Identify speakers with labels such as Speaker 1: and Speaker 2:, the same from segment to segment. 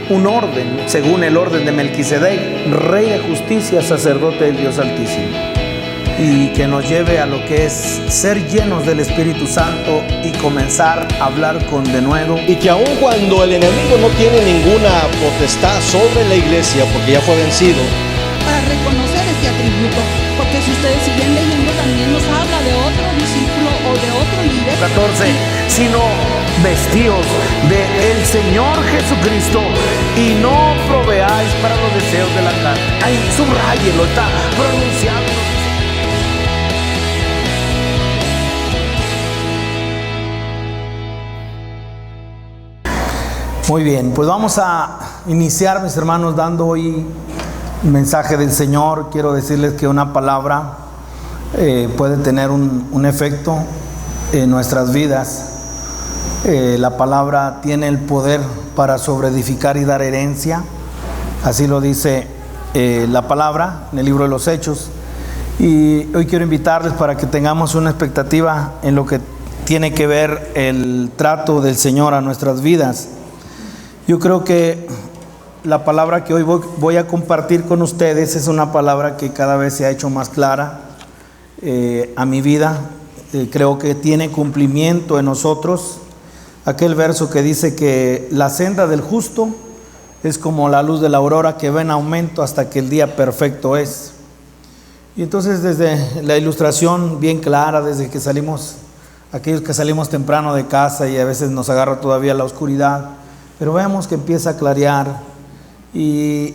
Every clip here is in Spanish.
Speaker 1: un orden, según el orden de Melquisedec, rey de justicia, sacerdote del Dios Altísimo. Y que nos lleve a lo que es ser llenos del Espíritu Santo y comenzar a hablar con denuedo.
Speaker 2: Y que aun cuando el enemigo no tiene ninguna potestad sobre la iglesia, porque ya fue vencido,
Speaker 3: para reconocer este atributo, porque si ustedes siguen leyendo también nos habla de otro discípulo o de otro líder.
Speaker 1: 14, sino vestíos del Señor Jesucristo y no proveáis para los deseos de la carne. Ahí subrayelo, está pronunciado. Muy bien, pues vamos a iniciar, mis hermanos, dando hoy un mensaje del Señor. Quiero decirles que una palabra puede tener un efecto en nuestras vidas. La palabra tiene el poder para sobreedificar y dar herencia. Así lo dice la palabra en el libro de los Hechos. Y hoy quiero invitarles para que tengamos una expectativa en lo que tiene que ver el trato del Señor a nuestras vidas. Yo creo que la palabra que hoy voy a compartir con ustedes es una palabra que cada vez se ha hecho más clara a mi vida. Creo que tiene cumplimiento en nosotros. Aquel verso que dice que la senda del justo es como la luz de la aurora que va en aumento hasta que el día perfecto es. Y entonces desde la ilustración bien clara, desde que salimos, aquellos que salimos temprano de casa y a veces nos agarra todavía la oscuridad, pero vemos que empieza a clarear y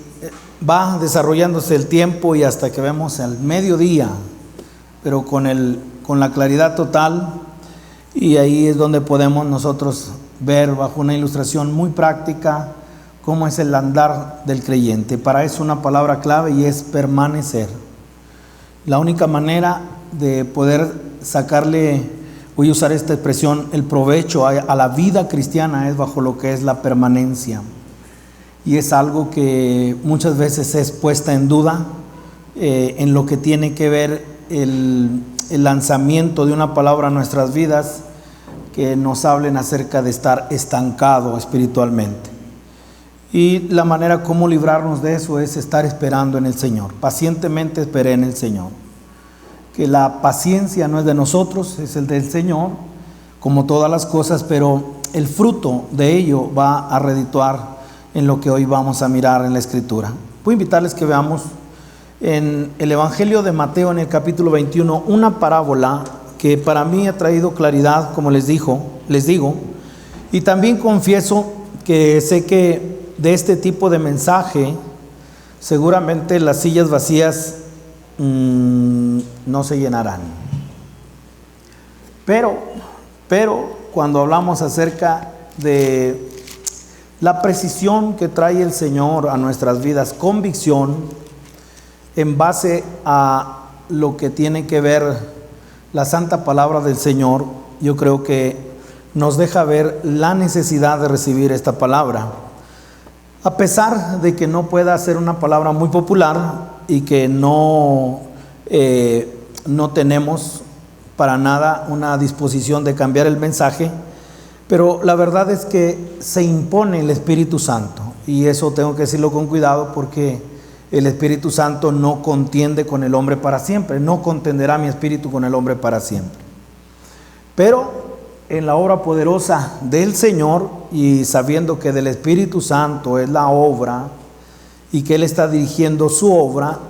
Speaker 1: va desarrollándose el tiempo y hasta que vemos el mediodía, pero con la claridad total, y ahí es donde podemos nosotros ver bajo una ilustración muy práctica cómo es el andar del creyente. Para eso una palabra clave y es permanecer. La única manera de poder sacarle, voy a usar esta expresión, el provecho a la vida cristiana es bajo lo que es la permanencia. Y es algo que muchas veces es puesta en duda en lo que tiene que ver el lanzamiento de una palabra a nuestras vidas, que nos hablen acerca de estar estancado espiritualmente. Y la manera como librarnos de eso es estar esperando en el Señor. Pacientemente esperé en el Señor. Que la paciencia no es de nosotros, es el del Señor, como todas las cosas, pero el fruto de ello va a redituar en lo que hoy vamos a mirar en la Escritura. Voy a invitarles que veamos en el Evangelio de Mateo, en el capítulo 21, una parábola que para mí ha traído claridad, como les digo, y también confieso que sé que de este tipo de mensaje, seguramente las sillas vacías no se llenarán. Pero cuando hablamos acerca de la precisión que trae el Señor a nuestras vidas, convicción en base a lo que tiene que ver la santa palabra del Señor, yo creo que nos deja ver la necesidad de recibir esta palabra. A pesar de que no pueda ser una palabra muy popular y que no tenemos para nada una disposición de cambiar el mensaje, pero la verdad es que se impone el Espíritu Santo, y eso tengo que decirlo con cuidado, porque el Espíritu Santo no contiende con el hombre para siempre, no contenderá mi espíritu con el hombre para siempre. Pero en la obra poderosa del Señor, y sabiendo que del Espíritu Santo es la obra y que Él está dirigiendo su obra,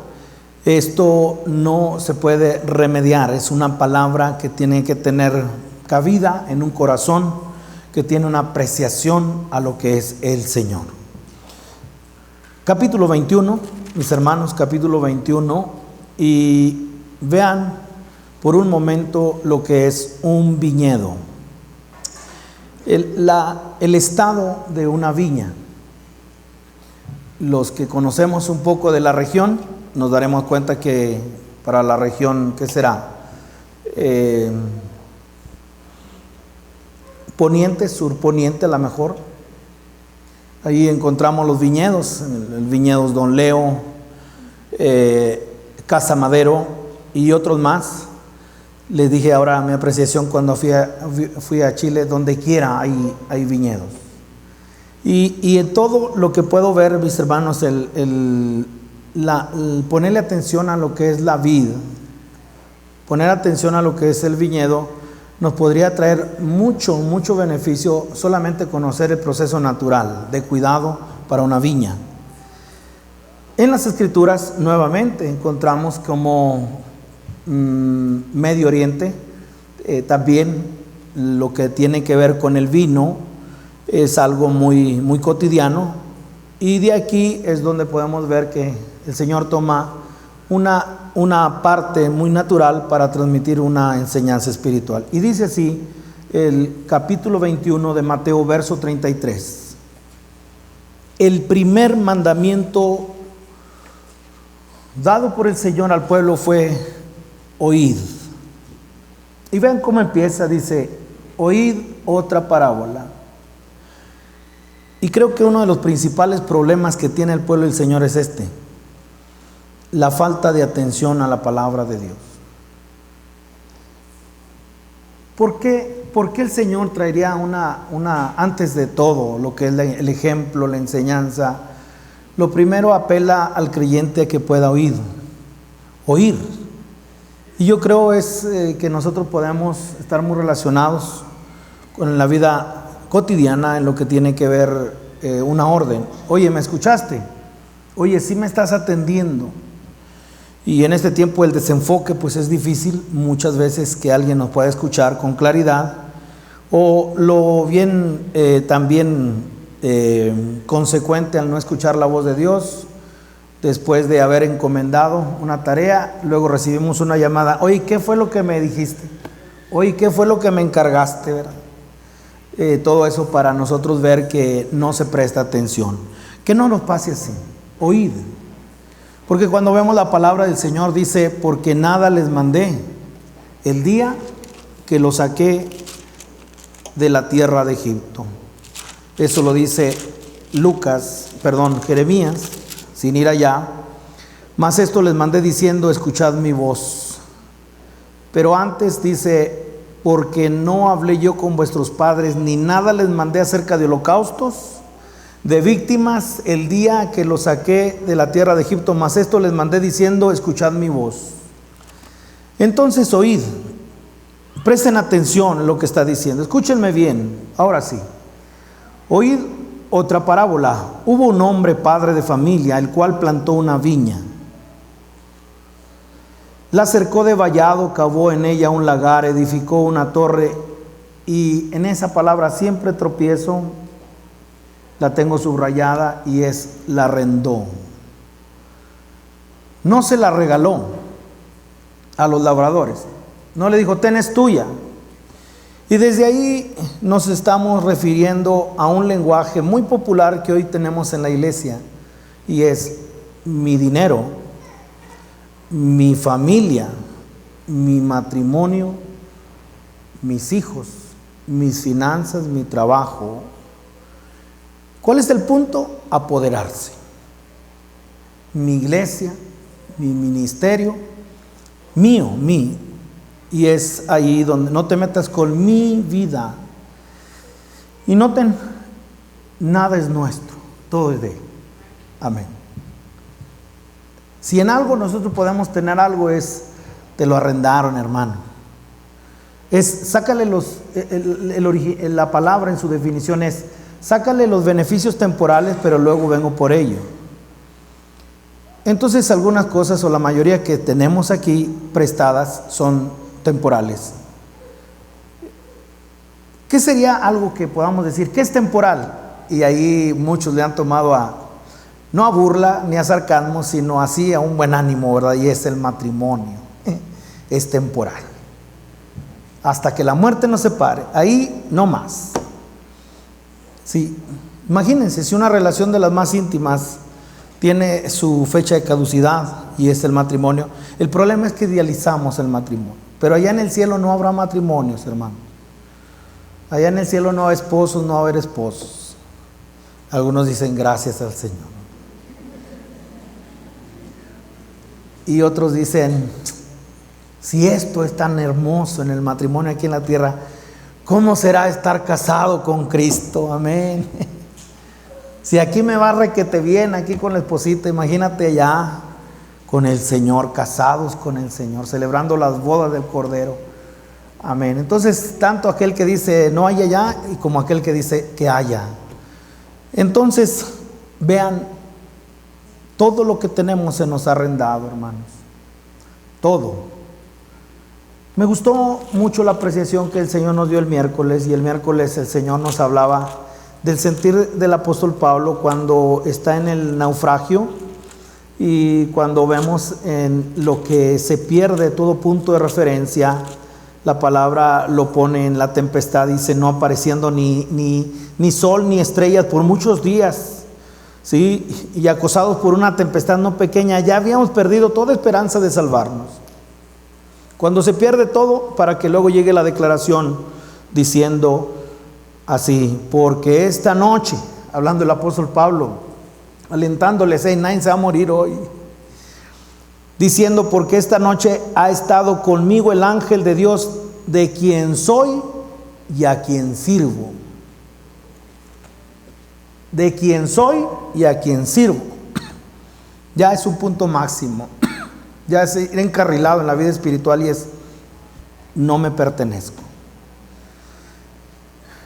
Speaker 1: esto no se puede remediar. Es una palabra que tiene que tener cabida en un corazón que tiene una apreciación a lo que es el Señor. Capítulo 21, mis hermanos, capítulo 21, y vean por un momento lo que es un viñedo. El estado de una viña. Los que conocemos un poco de la región, nos daremos cuenta que para la región, ¿qué será? Poniente, surponiente a lo mejor. Ahí encontramos los viñedos, el viñedos Don Leo, Casa Madero y otros más. Les dije ahora mi apreciación cuando fui a Chile, donde quiera hay viñedos. Y en todo lo que puedo ver, mis hermanos, el ponerle atención a lo que es la vid, poner atención a lo que es el viñedo, nos podría traer mucho beneficio solamente conocer el proceso natural de cuidado para una viña. En las Escrituras nuevamente encontramos como Medio Oriente, también lo que tiene que ver con el vino es algo muy cotidiano, y de aquí es donde podemos ver que el Señor toma una parte muy natural para transmitir una enseñanza espiritual. Y dice así el capítulo 21 de Mateo, verso 33. El primer mandamiento dado por el Señor al pueblo fue: oíd. Y vean cómo empieza, dice: oíd otra parábola. Y creo que uno de los principales problemas que tiene el pueblo del Señor es la falta de atención a la palabra de Dios. ¿Por qué el Señor traería antes de todo lo que es el ejemplo, la enseñanza? Lo primero, apela al creyente a que pueda oír. Y yo creo que nosotros podemos estar muy relacionados con la vida cotidiana en lo que tiene que ver una orden. Oye, ¿me escuchaste? Oye, ¿sí me estás atendiendo? Y en este tiempo el desenfoque pues es difícil muchas veces que alguien nos pueda escuchar con claridad, o lo bien también consecuente al no escuchar la voz de Dios. Después de haber encomendado una tarea, luego recibimos una llamada: oye, ¿qué fue lo que me dijiste? Oye, ¿qué fue lo que me encargaste? ¿Verdad? Todo eso para nosotros ver que no se presta atención. Que no nos pase así. Oíd. Porque cuando vemos la palabra del Señor dice: porque nada les mandé el día que los saqué de la tierra de Egipto. Eso lo dice Jeremías, sin ir allá. Mas esto les mandé diciendo: escuchad mi voz. Pero antes dice: porque no hablé yo con vuestros padres, ni nada les mandé acerca de holocaustos, de víctimas, el día que los saqué de la tierra de Egipto. Mas esto les mandé diciendo: escuchad mi voz. Entonces oíd, presten atención a lo que está diciendo, escúchenme bien. Ahora sí, oíd otra parábola. Hubo un hombre padre de familia, el cual plantó una viña, la cercó de vallado, cavó en ella un lagar, edificó una torre. Y en esa palabra siempre tropiezo, la tengo subrayada, y es: la arrendó. No se la regaló a los labradores, no le dijo: ten, es tuya. Y desde ahí nos estamos refiriendo a un lenguaje muy popular que hoy tenemos en la iglesia, y es: mi dinero, mi familia, mi matrimonio, mis hijos, mis finanzas, mi trabajo. ¿Cuál es el punto? Apoderarse. Mi iglesia, mi ministerio, mío. Y es ahí donde no te metas con mi vida. Y noten, nada es nuestro, todo es de Él. Amén. Si en algo nosotros podemos tener algo, es: te lo arrendaron, hermano. Sácale la palabra en su definición es: sácale los beneficios temporales, pero luego vengo por ello. Entonces algunas cosas, o la mayoría que tenemos aquí prestadas, son temporales. ¿Qué sería algo que podamos decir que es temporal? Y ahí muchos le han tomado no a burla ni a sarcasmo, sino así a un buen ánimo, ¿verdad? Y es el matrimonio. Es temporal. Hasta que la muerte nos separe. Ahí no más. Sí. Imagínense, si una relación de las más íntimas tiene su fecha de caducidad, y es el matrimonio. El problema es que idealizamos el matrimonio. Pero allá en el cielo no habrá matrimonios, hermano. Allá en el cielo no hay esposos, no va a haber esposos. Algunos dicen: gracias al Señor. Y otros dicen: si esto es tan hermoso en el matrimonio aquí en la tierra, ¿cómo será estar casado con Cristo? Amén. Si aquí me va requete bien, aquí con la esposita, imagínate allá con el Señor, casados con el Señor, celebrando las bodas del Cordero. Amén. Entonces, tanto aquel que dice no hay allá, y como aquel que dice que haya. Entonces, vean, todo lo que tenemos se nos ha arrendado, hermanos. Todo. Me gustó mucho la apreciación que el Señor nos dio el miércoles, y el miércoles el Señor nos hablaba del sentir del apóstol Pablo cuando está en el naufragio, y cuando vemos en lo que se pierde todo punto de referencia. La palabra lo pone en la tempestad, dice, no apareciendo ni sol ni estrellas por muchos días, ¿sí? Y acosados por una tempestad no pequeña, ya habíamos perdido toda esperanza de salvarnos. Cuando se pierde todo, para que luego llegue la declaración diciendo así, porque esta noche, hablando el apóstol Pablo, alentándoles, nadie se va a morir hoy. Diciendo, porque esta noche ha estado conmigo el ángel de Dios, de quien soy y a quien sirvo. De quien soy y a quien sirvo. Ya es un punto máximo. Ya es ir encarrilado en la vida espiritual, y es, no me pertenezco.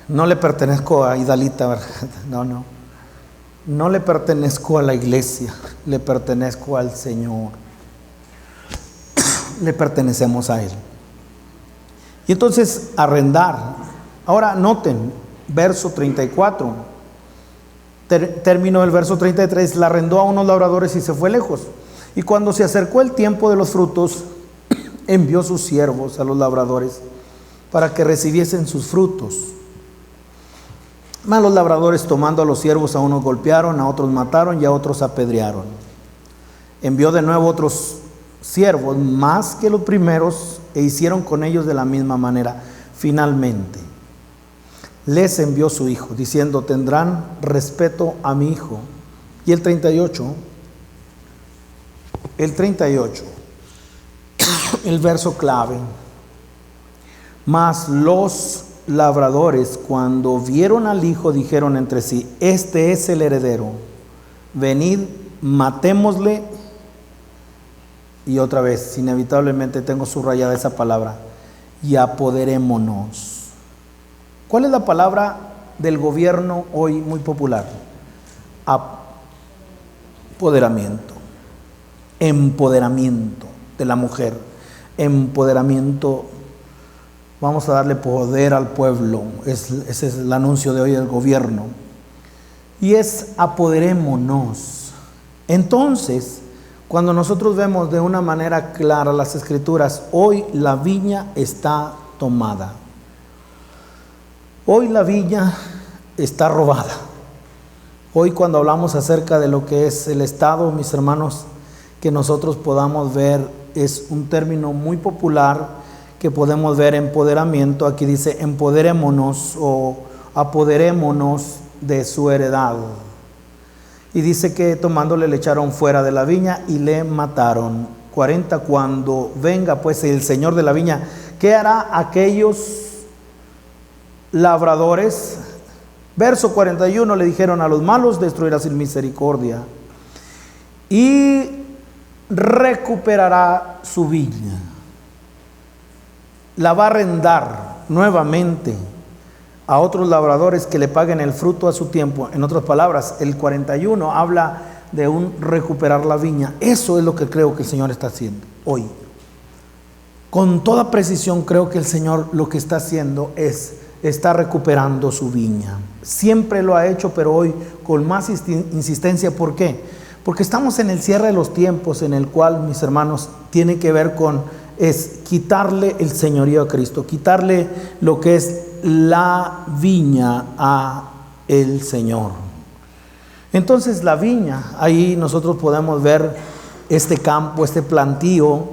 Speaker 1: No le pertenezco a Idalita, ¿verdad? No. No le pertenezco a la iglesia, le pertenezco al Señor. Le pertenecemos a Él. Y entonces, arrendar. Ahora noten, verso 34. Término del verso 33. La arrendó a unos labradores y se fue lejos. Y cuando se acercó el tiempo de los frutos, envió sus siervos a los labradores para que recibiesen sus frutos. Mas los labradores, tomando a los siervos, a unos golpearon, a otros mataron y a otros apedrearon. Envió de nuevo otros siervos más que los primeros, e hicieron con ellos de la misma manera. Finalmente les envió su hijo, diciendo, tendrán respeto a mi hijo. Y el 38, el verso clave. Mas los labradores, cuando vieron al hijo, dijeron entre sí, este es el heredero, venid, matémosle. Y otra vez, inevitablemente tengo subrayada esa palabra, y apoderémonos. ¿Cuál es la palabra del gobierno hoy muy popular? Apoderamiento. Empoderamiento de la mujer. Empoderamiento. Vamos a darle poder al pueblo. Ese es el anuncio de hoy del gobierno. Y es apoderémonos. Entonces, cuando nosotros vemos de una manera clara las escrituras, hoy la viña está tomada. Hoy la viña está robada. Hoy, cuando hablamos acerca de lo que es el Estado, mis hermanos, que nosotros podamos ver, es un término muy popular que podemos ver, empoderamiento. Aquí dice empoderémonos o apoderémonos de su heredad. Y dice que tomándole le echaron fuera de la viña y le mataron. 40, cuando venga pues el Señor de la viña, ¿qué hará aquellos labradores? Verso 41, le dijeron, a los malos destruirá sin misericordia y recuperará su viña. La va a arrendar nuevamente a otros labradores que le paguen el fruto a su tiempo. En otras palabras, el 41 habla de un recuperar la viña. Eso es lo que creo que el Señor está haciendo hoy. Con toda precisión creo que el Señor lo que está haciendo está recuperando su viña. Siempre lo ha hecho, pero hoy con más insistencia. ¿Por qué? Porque estamos en el cierre de los tiempos, en el cual, mis hermanos, tiene que ver con quitarle el señorío a Cristo, quitarle lo que es la viña a el Señor. Entonces la viña, ahí nosotros podemos ver este campo, este plantío.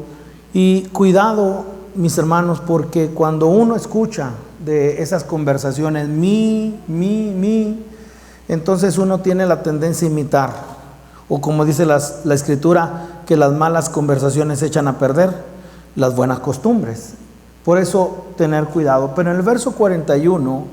Speaker 1: Y cuidado, mis hermanos, porque cuando uno escucha de esas conversaciones, entonces uno tiene la tendencia a imitar, o como dice la escritura, que las malas conversaciones echan a perder las buenas costumbres. Por eso tener cuidado. Pero en el verso 41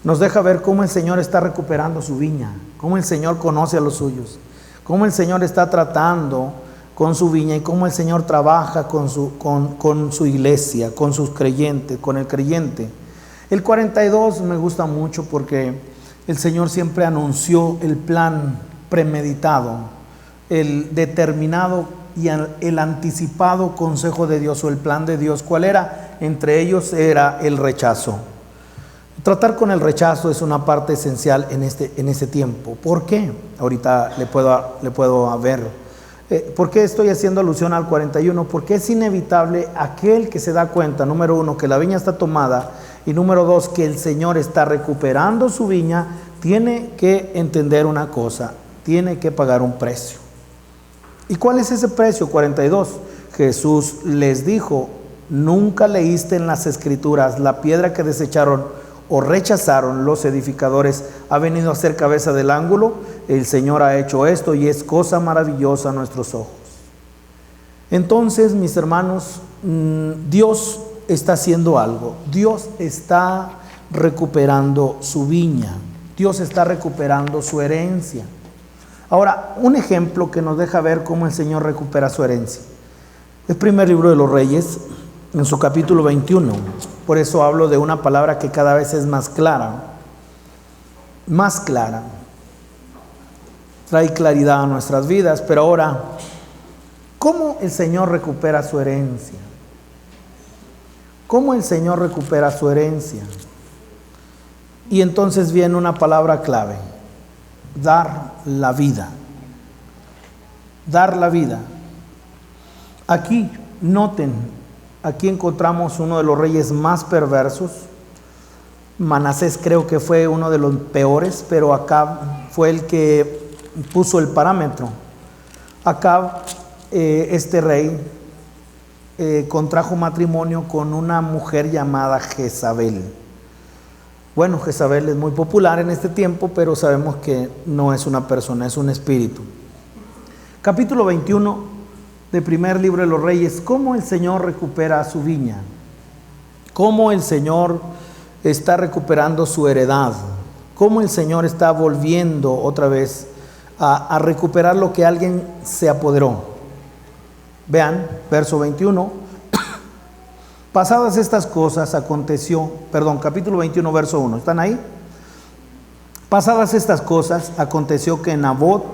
Speaker 1: nos deja ver cómo el Señor está recuperando su viña, cómo el Señor conoce a los suyos, cómo el Señor está tratando con su viña y cómo el Señor trabaja con su iglesia, con sus creyentes, con el creyente. El 42 me gusta mucho porque el Señor siempre anunció el plan premeditado, el determinado y el anticipado consejo de Dios o el plan de Dios. ¿Cuál era? Entre ellos era el rechazo. Tratar con el rechazo es una parte esencial en este tiempo. ¿Por qué? Ahorita le puedo ver. ¿Por qué estoy haciendo alusión al 41? Porque es inevitable aquel que se da cuenta, número uno, que la viña está tomada, y número dos, que el Señor está recuperando su viña, tiene que entender una cosa: tiene que pagar un precio. ¿Y cuál es ese precio? 42. Jesús les dijo: ¿nunca leíste en las Escrituras, la piedra que desecharon o rechazaron los edificadores ha venido a ser cabeza del ángulo? El Señor ha hecho esto y es cosa maravillosa a nuestros ojos. Entonces, mis hermanos, Dios está haciendo algo. Dios está recuperando su viña. Dios está recuperando su herencia. Ahora, un ejemplo que nos deja ver cómo el Señor recupera su herencia. El primer libro de los Reyes, en su capítulo 21. Por eso hablo de una palabra que cada vez es más clara. Más clara. Trae claridad a nuestras vidas. Pero ahora, ¿cómo el Señor recupera su herencia? ¿Cómo el Señor recupera su herencia? Y entonces viene una palabra clave: dar la vida. Dar la vida. Aquí, noten, aquí encontramos uno de los reyes más perversos. Manasés creo que fue uno de los peores, pero Acab fue el que puso el parámetro. Acab, este rey, contrajo matrimonio con una mujer llamada Jezabel. Bueno, Jezabel es muy popular en este tiempo, pero sabemos que no es una persona, es un espíritu. Capítulo 21 del primer libro de los Reyes. ¿Cómo el Señor recupera su viña? ¿Cómo el Señor está recuperando su heredad? ¿Cómo el Señor está volviendo otra vez a recuperar lo que alguien se apoderó? Vean, verso 21. Pasadas estas cosas aconteció, capítulo 21, verso 1, ¿están ahí? Pasadas estas cosas aconteció que Nabot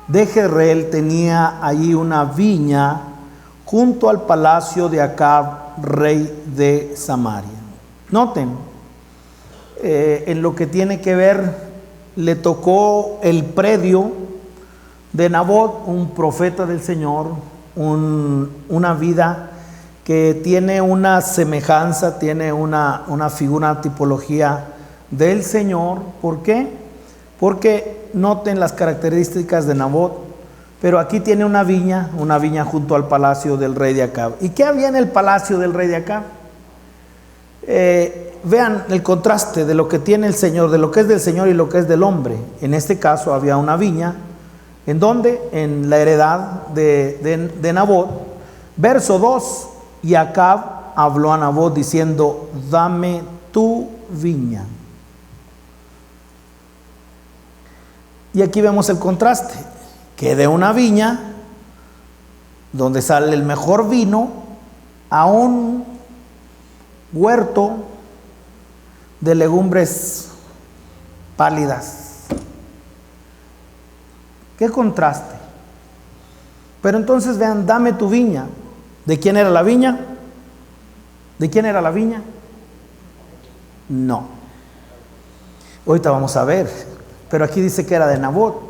Speaker 1: de Jezreel tenía allí una viña junto al palacio de Acab, rey de Samaria. Noten, en lo que tiene que ver, le tocó el predio de Nabot, un profeta del Señor, una vida que tiene una semejanza, tiene una figura, una tipología del Señor. ¿Por qué? Porque noten las características de Nabot, pero aquí tiene una viña junto al palacio del rey de Acab. ¿Y qué había en el palacio del rey de Acab? Vean el contraste de lo que tiene el Señor, de lo que es del Señor y lo que es del hombre. En este caso había una viña, ¿en dónde? En la heredad de Nabot. Verso 2, y Acab habló a Nabot diciendo: dame tu viña. Y aquí vemos el contraste, que de una viña donde sale el mejor vino a un huerto de legumbres pálidas. ¿Qué contraste? Pero entonces vean, dame tu viña. ¿De quién era la viña? ¿De quién era la viña? No. Ahorita vamos a ver. Pero aquí dice que era de Nabot.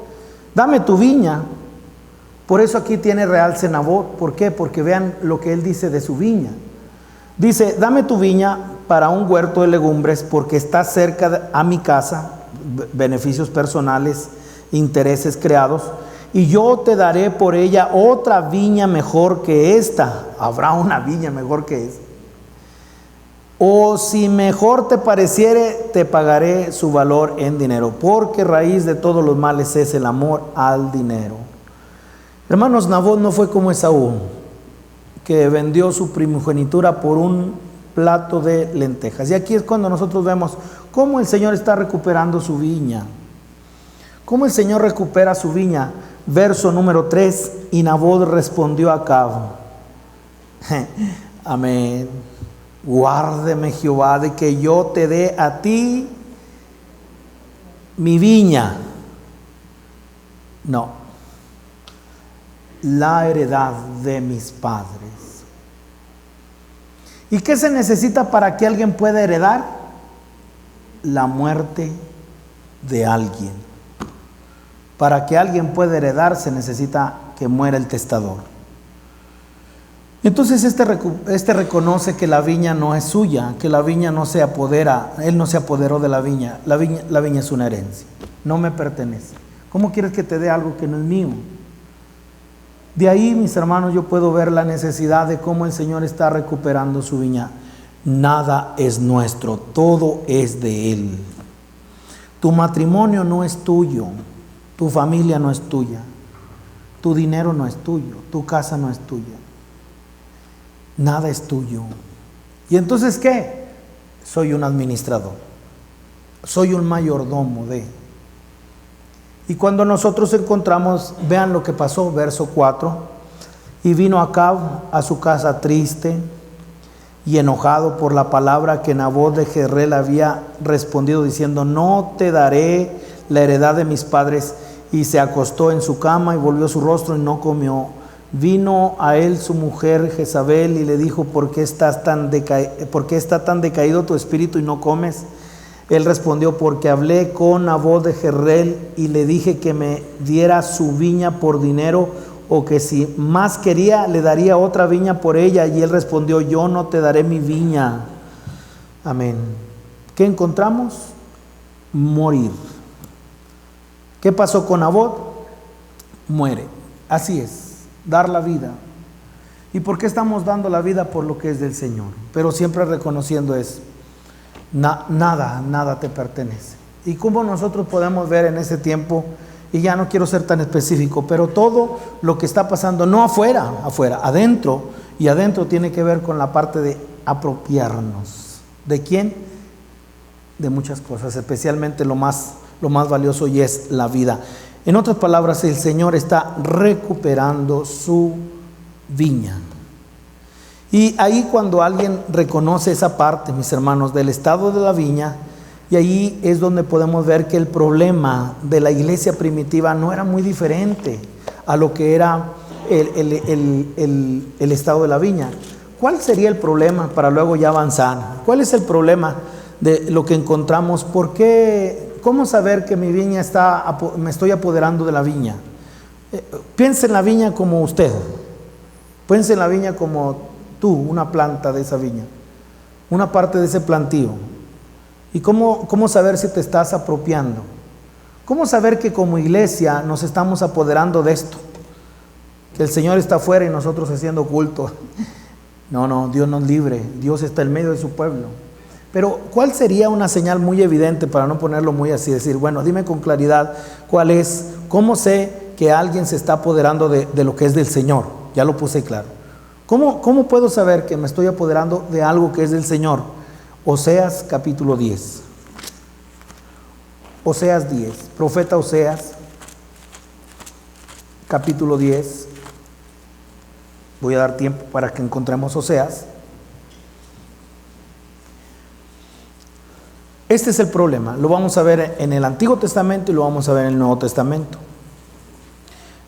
Speaker 1: Dame tu viña. Por eso aquí tiene realce Nabot. ¿Por qué? Porque vean lo que él dice de su viña. Dice: dame tu viña para un huerto de legumbres, porque está cerca a mi casa, beneficios personales, intereses creados, y yo te daré por ella otra viña mejor que esta. Habrá una viña mejor que esta. O si mejor te pareciere, te pagaré su valor en dinero, porque raíz de todos los males es el amor al dinero. Hermanos, Nabot no fue como Esaú, que vendió su primogenitura por un plato de lentejas. Y aquí es cuando nosotros vemos cómo el Señor está recuperando su viña. Cómo el Señor recupera su viña. Verso número 3, y Nabot respondió a Acab. Amén. Guárdeme Jehová de que yo te dé a ti mi viña. No, la heredad de mis padres. ¿Y qué se necesita para que alguien pueda heredar? La muerte de alguien. Para que alguien pueda heredar se necesita que muera el testador. Entonces este reconoce que la viña no es suya, que la viña no se apodera, él no se apoderó de la viña es una herencia, no me pertenece. ¿Cómo quieres que te dé algo que no es mío? De ahí, mis hermanos, yo puedo ver la necesidad de cómo el Señor está recuperando su viña. Nada es nuestro, todo es de Él. Tu matrimonio no es tuyo, tu familia no es tuya, tu dinero no es tuyo, tu casa no es tuya. Nada es tuyo. ¿Y entonces qué? Soy un administrador, soy un mayordomo de. Y cuando nosotros encontramos, vean lo que pasó, verso 4, y vino Acab a su casa triste y enojado por la palabra que Nabot de Jezreel había respondido diciendo, no te daré la heredad de mis padres, y se acostó en su cama y volvió su rostro y no comió. Vino a él su mujer Jezabel y le dijo, ¿por qué está tan decaído tu espíritu y no comes? Él respondió, porque hablé con Nabot de Jezreel y le dije que me diera su viña por dinero, o que si más quería le daría otra viña por ella. Y él respondió, yo no te daré mi viña. Amén. ¿Qué encontramos? Morir. ¿Qué pasó con Nabot? Muere. Así es, dar la vida. ¿Y por qué estamos dando la vida? Por lo que es del Señor, pero siempre reconociendo eso. Nada te pertenece. Y cómo nosotros podemos ver en ese tiempo, y ya no quiero ser tan específico, pero todo lo que está pasando, no afuera, adentro, y adentro tiene que ver con la parte de apropiarnos. ¿De quién? De muchas cosas, especialmente lo más valioso, y es la vida. En otras palabras, el Señor está recuperando su viña. Y ahí cuando alguien reconoce esa parte, mis hermanos, del estado de la viña, y ahí es donde podemos ver que el problema de la iglesia primitiva no era muy diferente a lo que era el estado de la viña. ¿Cuál sería el problema para luego ya avanzar? ¿Cuál es el problema de lo que encontramos? ¿Por qué? ¿Cómo saber que mi viña me estoy apoderando de la viña? Piensa en la viña como usted. Piensa en la viña como tú, una planta de esa viña, una parte de ese plantío. ¿Y cómo saber si te estás apropiando? ¿Cómo saber que como iglesia nos estamos apoderando de esto? Que el Señor está afuera y nosotros haciendo culto. No, Dios nos libre, Dios está en medio de su pueblo. Pero ¿cuál sería una señal muy evidente, para no ponerlo muy así, decir, bueno, dime con claridad cuál es, cómo sé que alguien se está apoderando de lo que es del Señor? Ya lo puse claro. ¿Cómo puedo saber que me estoy apoderando de algo que es del Señor? Oseas capítulo 10. Oseas 10. Profeta Oseas capítulo 10. Voy a dar tiempo para que encontremos Oseas. Este es el problema. Lo vamos a ver en el Antiguo Testamento y lo vamos a ver en el Nuevo Testamento.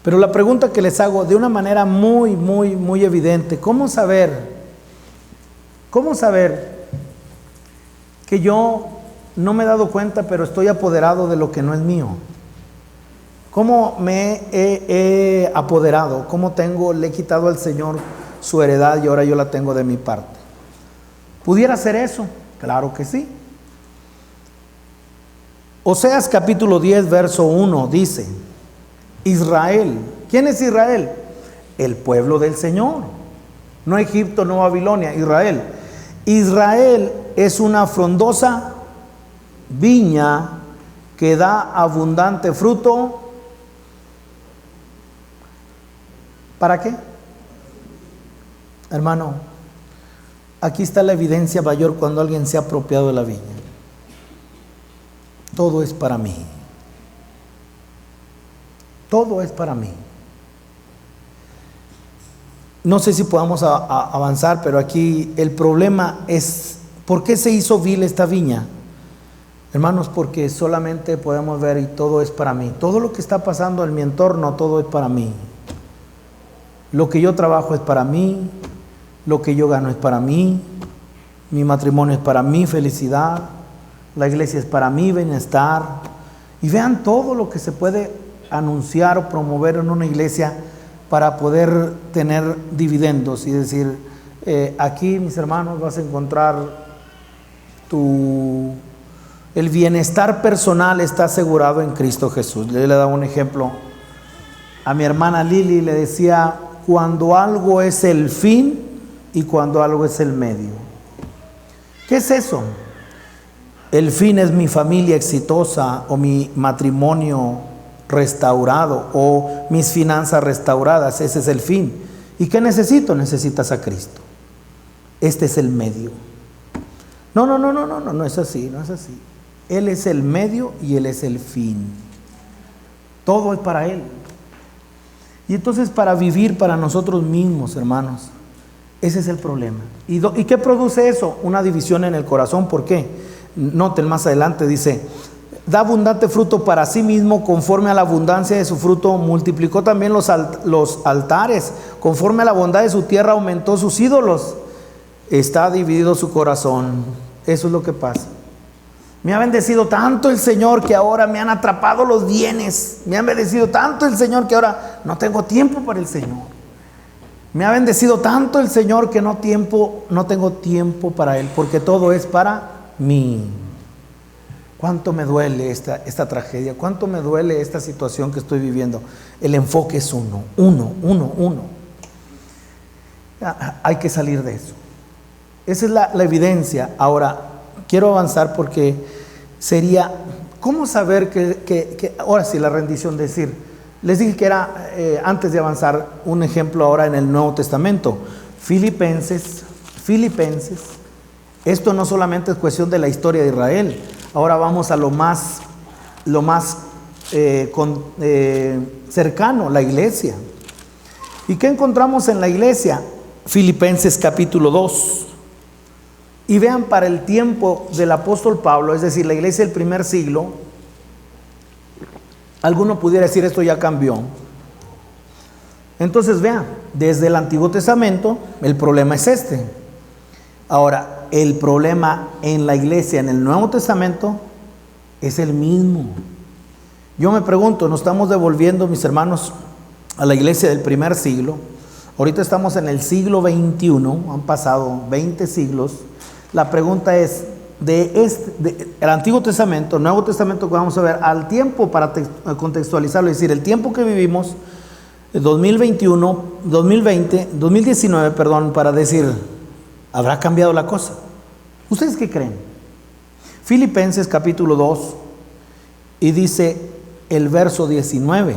Speaker 1: Pero la pregunta que les hago de una manera muy evidente, ¿cómo saber que yo no me he dado cuenta, pero estoy apoderado de lo que no es mío? ¿Cómo me he apoderado? ¿Cómo le he quitado al Señor su heredad y ahora yo la tengo de mi parte? ¿Pudiera ser eso? Claro que sí. Oseas capítulo 10, verso 1 dice, Israel. ¿Quién es Israel? El pueblo del Señor. No Egipto, no Babilonia, Israel. Israel es una frondosa viña que da abundante fruto. ¿Para qué? Hermano, aquí está la evidencia mayor cuando alguien se ha apropiado de la viña. Todo es para mí. Todo es para mí. No sé si podamos avanzar, pero aquí el problema es, ¿por qué se hizo vil esta viña? Hermanos, porque solamente podemos ver y todo es para mí. Todo lo que está pasando en mi entorno, todo es para mí. Lo que yo trabajo es para mí, lo que yo gano es para mí, mi matrimonio es para mi felicidad, la iglesia es para mi bienestar. Y vean todo lo que se puede anunciar o promover en una iglesia para poder tener dividendos y decir, aquí, mis hermanos, vas a encontrar el bienestar personal está asegurado en Cristo Jesús. Yo le daba un ejemplo a mi hermana Lili, le decía, cuando algo es el fin y cuando algo es el medio. ¿Qué es eso? El fin es mi familia exitosa o mi matrimonio restaurado o mis finanzas restauradas. Ese es el fin. ¿Y qué necesito? Necesitas a Cristo. Este es el medio. No es así, no es así. Él es el medio y Él es el fin. Todo es para Él. Y entonces para vivir para nosotros mismos, hermanos, ese es el problema. ¿Y qué produce eso? Una división en el corazón. ¿Por qué? Noten más adelante, dice, da abundante fruto para sí mismo, conforme a la abundancia de su fruto multiplicó también los altares, conforme a la bondad de su tierra aumentó sus ídolos. Está dividido su corazón. Eso es lo que pasa. Me ha bendecido tanto el Señor que ahora me han atrapado los bienes. Me ha bendecido tanto el Señor que ahora no tengo tiempo para el Señor. Me ha bendecido tanto el Señor que no tengo tiempo para Él, porque todo es para mí. Cuánto me duele esta tragedia, cuánto me duele esta situación que estoy viviendo. El enfoque es uno. Hay que salir de eso. Esa es la evidencia. Ahora, quiero avanzar porque sería, ¿cómo saber que ahora sí la rendición? Decir, les dije que era, antes de avanzar, un ejemplo ahora en el Nuevo Testamento. Filipenses, esto no solamente es cuestión de la historia de Israel. Ahora vamos a lo más cercano, la iglesia. ¿Y qué encontramos en la iglesia? Filipenses capítulo 2. Y vean, para el tiempo del apóstol Pablo, es decir, la iglesia del primer siglo, alguno pudiera decir esto ya cambió. Entonces vean, desde el Antiguo Testamento el problema es este. Ahora, el problema en la iglesia en el Nuevo Testamento es el mismo. Yo me pregunto, ¿nos estamos devolviendo, mis hermanos, a la iglesia del primer siglo? Ahorita estamos en el siglo XXI, han pasado 20 siglos. La pregunta es, el Antiguo Testamento, el Nuevo Testamento que vamos a ver, al tiempo, para contextualizarlo, es decir, el tiempo que vivimos, 2019, para decir, ¿habrá cambiado la cosa? ¿Ustedes qué creen? Filipenses capítulo 2, y dice el verso 19,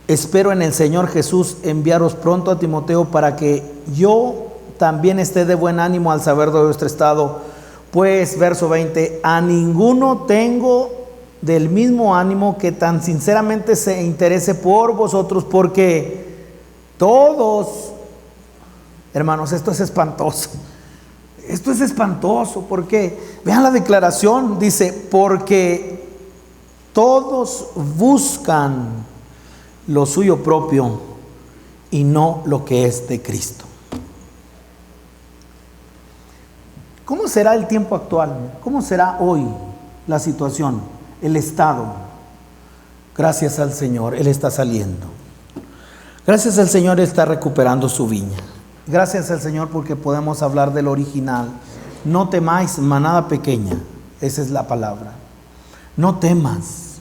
Speaker 1: espero en el Señor Jesús enviaros pronto a Timoteo para que yo también esté de buen ánimo al saber de vuestro estado, pues, verso 20, a ninguno tengo del mismo ánimo que tan sinceramente se interese por vosotros, porque todos, hermanos, esto es espantoso, porque vean la declaración, dice, porque todos buscan lo suyo propio y no lo que es de Cristo. ¿Cómo será el tiempo actual? ¿Cómo será hoy la situación, el estado? Gracias al Señor, Él está saliendo. Gracias al Señor, Él está recuperando su viña. Gracias al Señor porque podemos hablar del original. No temáis, manada pequeña. Esa es la palabra. No temas.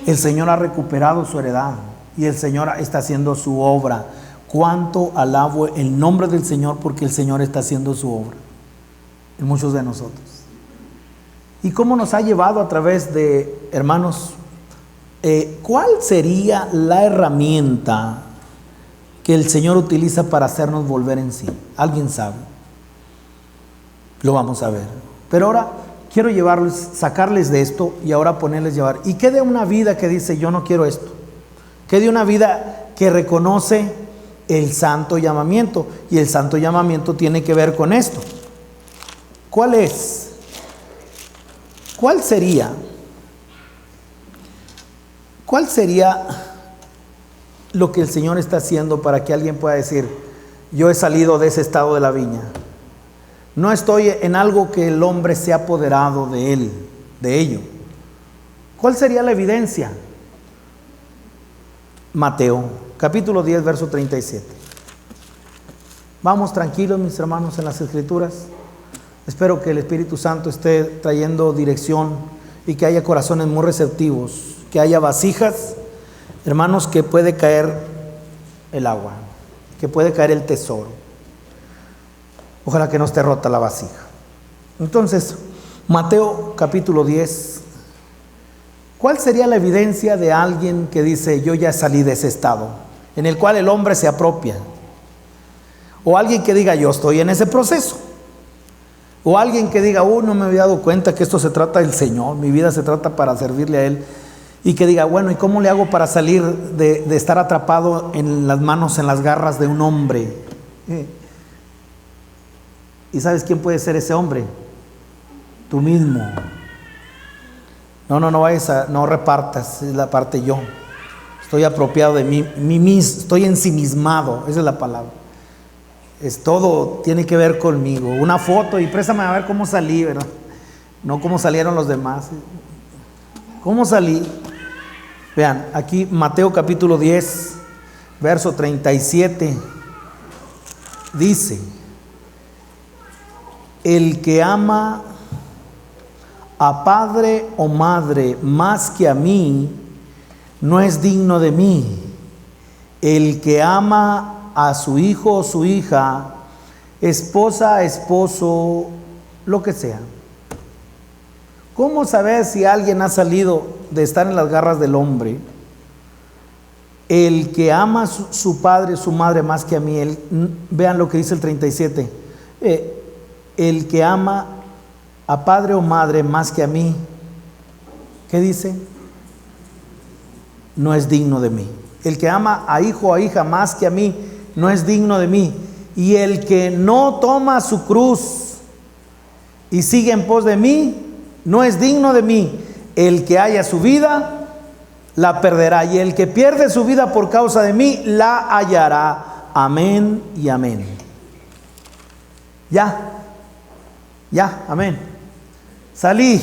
Speaker 1: El Señor ha recuperado su heredad y el Señor está haciendo su obra. Cuánto alabo el nombre del Señor porque el Señor está haciendo su obra en muchos de nosotros. Y cómo nos ha llevado a través de, hermanos, ¿cuál sería la herramienta que el Señor utiliza para hacernos volver en sí? ¿Alguien sabe? Lo vamos a ver. Pero ahora quiero sacarles de esto y ahora ponerles llevar. ¿Y qué de una vida que dice yo no quiero esto? ¿Qué de una vida que reconoce el santo llamamiento? Y el santo llamamiento tiene que ver con esto. ¿Cuál es? ¿Cuál sería? ¿Cuál sería lo que el Señor está haciendo para que alguien pueda decir, yo he salido de ese estado de la viña? No estoy en algo que el hombre se ha apoderado de él, de ello. ¿Cuál sería la evidencia? Mateo, capítulo 10, verso 37. Vamos tranquilos, mis hermanos, en las Escrituras. Espero que el Espíritu Santo esté trayendo dirección y que haya corazones muy receptivos, que haya vasijas, hermanos, que puede caer el agua, que puede caer el tesoro. Ojalá que no esté rota la vasija. Entonces, Mateo capítulo 10. ¿Cuál sería la evidencia de alguien que dice, yo ya salí de ese estado, en el cual el hombre se apropia? O alguien que diga, yo estoy en ese proceso. O alguien que diga, no me había dado cuenta que esto se trata del Señor, mi vida se trata para servirle a Él. Y que diga, bueno, ¿y cómo le hago para salir de estar atrapado en las manos, en las garras de un hombre? ¿Y sabes quién puede ser ese hombre? Tú mismo. No vayas no repartas, es la parte yo. Estoy apropiado de mí mismo, estoy ensimismado, esa es la palabra. Todo tiene que ver conmigo. Una foto y préstame a ver cómo salí, ¿verdad? No cómo salieron los demás. ¿Cómo salí? Vean, aquí Mateo capítulo 10, verso 37, dice, el que ama a padre o madre más que a mí, no es digno de mí. El que ama a su hijo o su hija, esposa, esposo, lo que sea. ¿Cómo saber si alguien ha salido de estar en las garras del hombre? El que ama a su padre, su madre más que a mí, vean lo que dice el 37, el que ama a padre o madre más que a mí, ¿qué dice? No es digno de mí. El que ama a hijo o a hija más que a mí, no es digno de mí. Y el que no toma su cruz y sigue en pos de mí, no es digno de mí. El que haya su vida, la perderá. Y el que pierde su vida por causa de mí, la hallará. Amén y amén. Ya, amén. Salí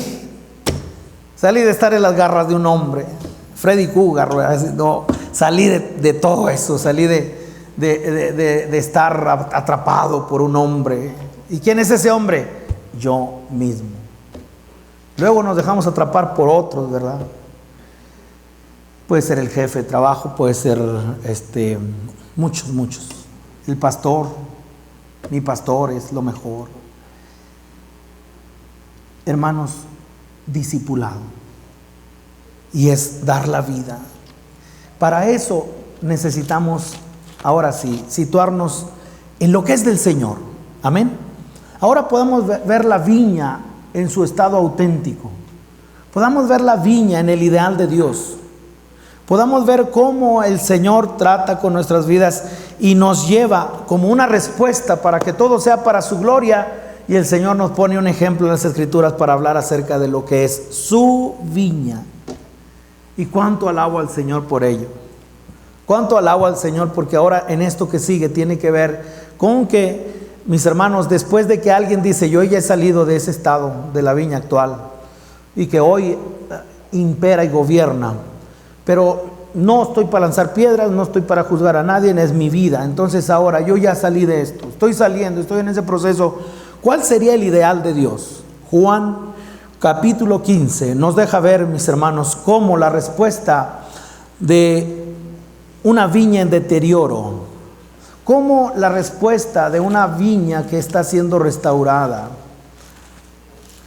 Speaker 1: de estar en las garras de un hombre. Freddy Cougar, no, salí de todo eso, salí de estar atrapado por un hombre. ¿Y quién es ese hombre? Yo mismo. Luego nos dejamos atrapar por otros, ¿verdad? Puede ser el jefe de trabajo, puede ser muchos. El pastor, mi pastor es lo mejor. Hermanos, discipulado. Y es dar la vida. Para eso necesitamos, ahora sí, situarnos en lo que es del Señor. Amén. Ahora podemos ver la viña en su estado auténtico. Podamos ver la viña en el ideal de Dios. Podamos ver cómo el Señor trata con nuestras vidas y nos lleva como una respuesta para que todo sea para su gloria. Y el Señor nos pone un ejemplo en las Escrituras para hablar acerca de lo que es su viña. Y cuánto alabo al Señor por ello. Cuánto alabo al Señor porque ahora en esto que sigue tiene que ver con que, mis hermanos, después de que alguien dice, yo ya he salido de ese estado de la viña actual y que hoy impera y gobierna, pero no estoy para lanzar piedras, no estoy para juzgar a nadie, es mi vida. Entonces ahora yo ya salí de esto, estoy saliendo, estoy en ese proceso. ¿Cuál sería el ideal de Dios? Juan capítulo 15 nos deja ver, mis hermanos, cómo la respuesta de una viña en deterioro, cómo la respuesta de una viña que está siendo restaurada.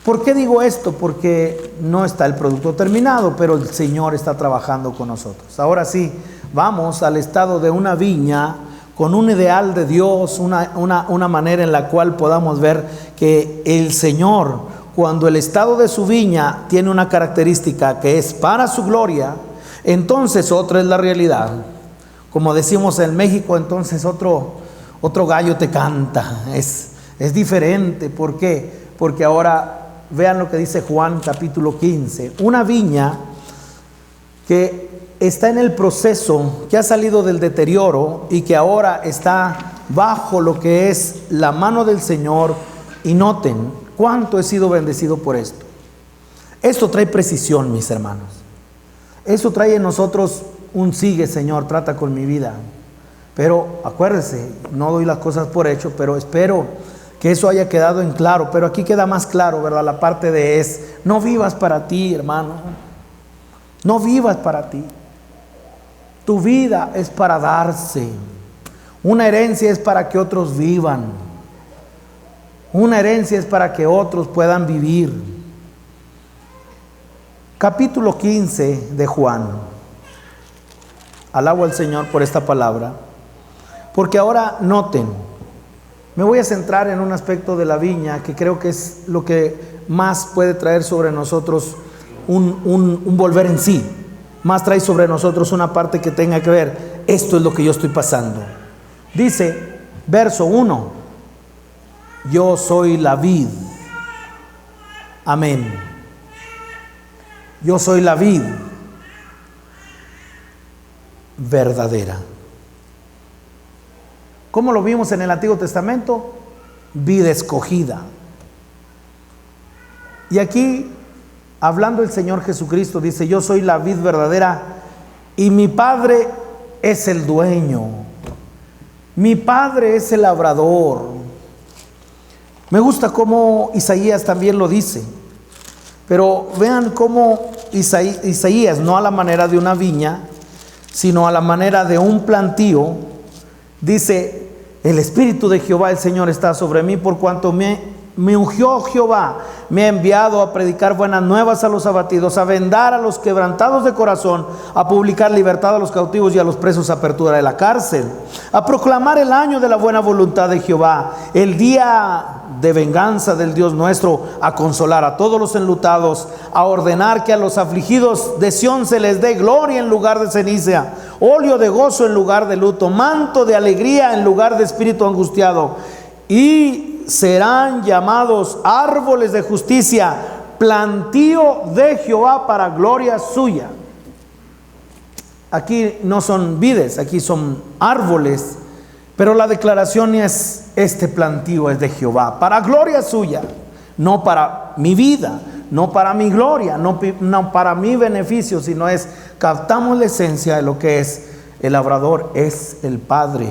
Speaker 1: ¿Por qué digo esto? Porque no está el producto terminado, pero el Señor está trabajando con nosotros. Ahora sí, vamos al estado de una viña con un ideal de Dios, una manera en la cual podamos ver que el Señor, cuando el estado de su viña tiene una característica que es para su gloria, entonces otra es la realidad. Como decimos en México, entonces otro gallo te canta. Es diferente. ¿Por qué? Porque ahora vean lo que dice Juan capítulo 15. Una viña que está en el proceso, que ha salido del deterioro y que ahora está bajo lo que es la mano del Señor. Y noten cuánto he sido bendecido por esto. Esto trae precisión, mis hermanos. Eso trae en nosotros un sigue, Señor, trata con mi vida. Pero acuérdese, no doy las cosas por hecho, pero espero que eso haya quedado en claro. Pero aquí queda más claro, ¿verdad? La parte de no vivas para ti, hermano. No vivas para ti. Tu vida es para darse. Una herencia es para que otros vivan. Una herencia es para que otros puedan vivir. Capítulo 15 de Juan. Alabo al Señor por esta palabra. Porque ahora noten, me voy a centrar en un aspecto de la viña que creo que es lo que más puede traer sobre nosotros un volver en sí. Más trae sobre nosotros una parte que tenga que ver, esto es lo que yo estoy pasando. Dice, verso 1, yo soy la vid. Amén. Yo soy la vid verdadera. ¿Cómo lo vimos en el Antiguo Testamento? Vid escogida. Y aquí, hablando el Señor Jesucristo, dice, yo soy la vid verdadera y mi Padre es el dueño. Mi Padre es el labrador. Me gusta cómo Isaías también lo dice. Pero vean cómo Isaías, no a la manera de una viña, sino a la manera de un plantío, dice, el Espíritu de Jehová el Señor está sobre mí, por cuanto me ungió Jehová, me ha enviado a predicar buenas nuevas a los abatidos, a vendar a los quebrantados de corazón, a publicar libertad a los cautivos y a los presos apertura de la cárcel, a proclamar el año de la buena voluntad de Jehová, el día de venganza del Dios nuestro, a consolar a todos los enlutados, a ordenar que a los afligidos de Sión se les dé gloria en lugar de ceniza, óleo de gozo en lugar de luto, manto de alegría en lugar de espíritu angustiado, y serán llamados árboles de justicia, plantío de Jehová para gloria suya. Aquí no son vides, aquí son árboles, pero la declaración es, este plantío es de Jehová, para gloria suya, no para mi vida, no para mi gloria, no para mi beneficio, sino es, captamos la esencia de lo que es el labrador, es el Padre.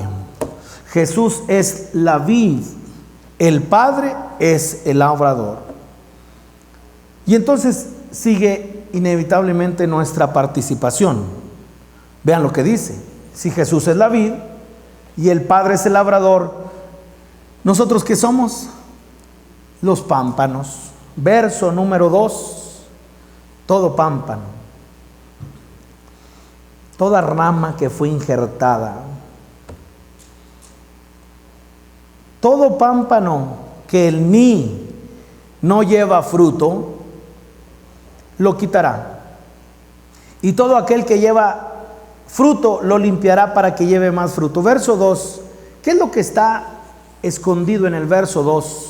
Speaker 1: Jesús es la vid, el Padre es el labrador. Y entonces sigue inevitablemente nuestra participación. Vean lo que dice, si Jesús es la vid y el Padre es el labrador, ¿nosotros qué somos? Los pámpanos. Verso número 2, todo pámpano, toda rama que fue injertada, todo pámpano que en mí no lleva fruto, lo quitará. Y todo aquel que lleva fruto, lo limpiará para que lleve más fruto. Verso 2, ¿qué es lo que está escondido en el verso 2?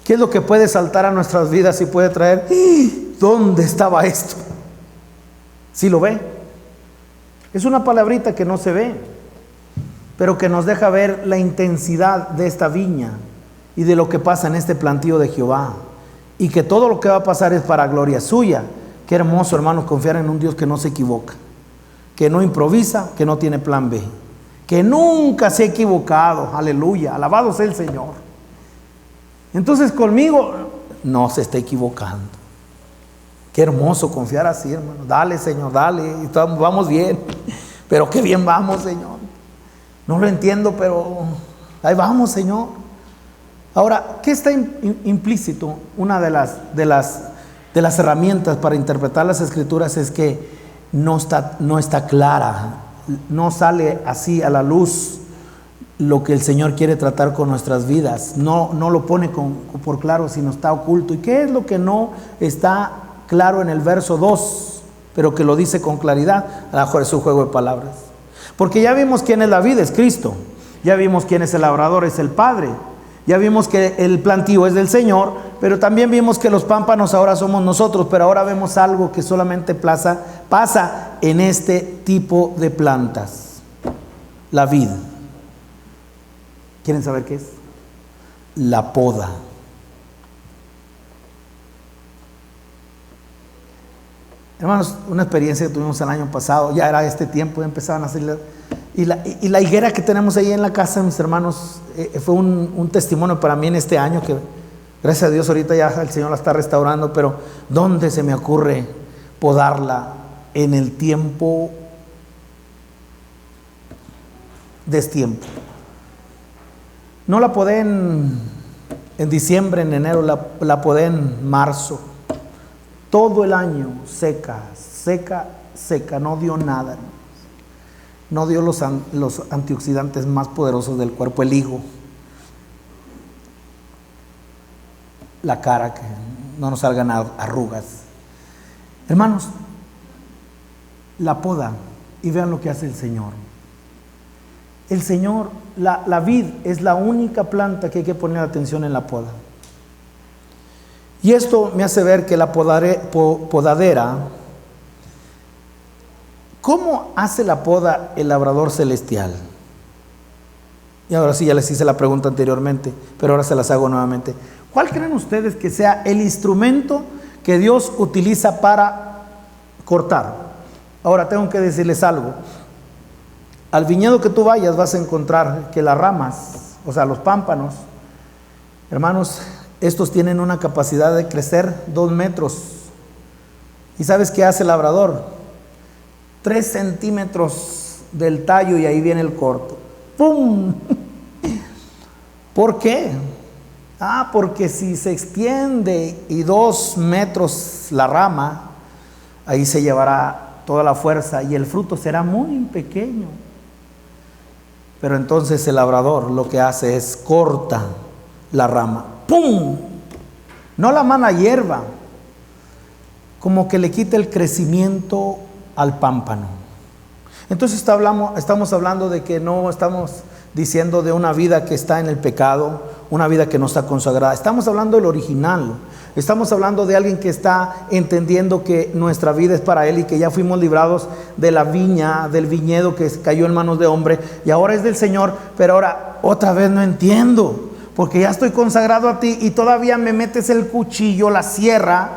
Speaker 1: ¿Qué es lo que puede saltar a nuestras vidas y puede traer? ¿Dónde estaba esto? ¿Sí lo ve? Es una palabrita que no se ve, pero que nos deja ver la intensidad de esta viña y de lo que pasa en este plantío de Jehová, y que todo lo que va a pasar es para gloria suya. Qué hermoso, hermanos, confiar en un Dios que no se equivoca, que no improvisa, que no tiene plan B, que nunca se ha equivocado. Aleluya, alabado sea el Señor. Entonces conmigo no se está equivocando. Qué hermoso confiar así, hermano. Dale, Señor, dale, vamos bien. Pero qué bien vamos, Señor. No lo entiendo, pero ahí vamos, Señor. Ahora, ¿qué está implícito? Una de las herramientas para interpretar las Escrituras es que no está clara, no sale así a la luz lo que el Señor quiere tratar con nuestras vidas. No lo pone por claro, sino está oculto. ¿Y qué es lo que no está claro en el verso 2, pero que lo dice con claridad? A lo mejor es un juego de palabras. Porque ya vimos quién es la vid, es Cristo. Ya vimos quién es el labrador, es el Padre. Ya vimos que el plantío es del Señor, pero también vimos que los pámpanos ahora somos nosotros. Pero ahora vemos algo que solamente pasa en este tipo de plantas. La vid. ¿Quieren saber qué es? La poda. Hermanos, una experiencia que tuvimos el año pasado, ya era este tiempo, ya empezaban a hacer... Y la higuera que tenemos ahí en la casa, mis hermanos, fue un testimonio para mí en este año, que gracias a Dios ahorita ya el Señor la está restaurando, pero ¿dónde se me ocurre podarla en el tiempo destiempo? No la podé en diciembre, en enero, la podé en marzo. Todo el año seca, no dio nada. No dio los antioxidantes más poderosos del cuerpo, el higo, la cara, que no nos salgan arrugas. Hermanos, la poda, y vean lo que hace el Señor. El Señor, la vid es la única planta que hay que poner atención en la poda. Y esto me hace ver que la podadera, ¿cómo hace la poda el labrador celestial? Y ahora sí, ya les hice la pregunta anteriormente, pero ahora se las hago nuevamente. ¿Cuál creen ustedes que sea el instrumento que Dios utiliza para cortar? Ahora tengo que decirles algo. Al viñedo que tú vayas vas a encontrar que las ramas, o sea, los pámpanos, hermanos, estos tienen una capacidad de crecer 2 metros. ¿Y sabes qué hace el labrador? 3 centímetros del tallo y ahí viene el corto. ¡Pum! ¿Por qué? Porque si se extiende y 2 metros la rama, ahí se llevará toda la fuerza y el fruto será muy pequeño. Pero entonces el labrador lo que hace es corta la rama. ¡Pum! No la mala hierba, como que le quita el crecimiento al pámpano. Entonces estamos hablando de que no estamos diciendo de una vida que está en el pecado, una vida que no está consagrada. Estamos hablando del original. Estamos hablando de alguien que está entendiendo que nuestra vida es para Él y que ya fuimos librados de la viña, del viñedo que cayó en manos de hombre y ahora es del Señor, pero ahora otra vez no entiendo, porque ya estoy consagrado a ti y todavía me metes el cuchillo, la sierra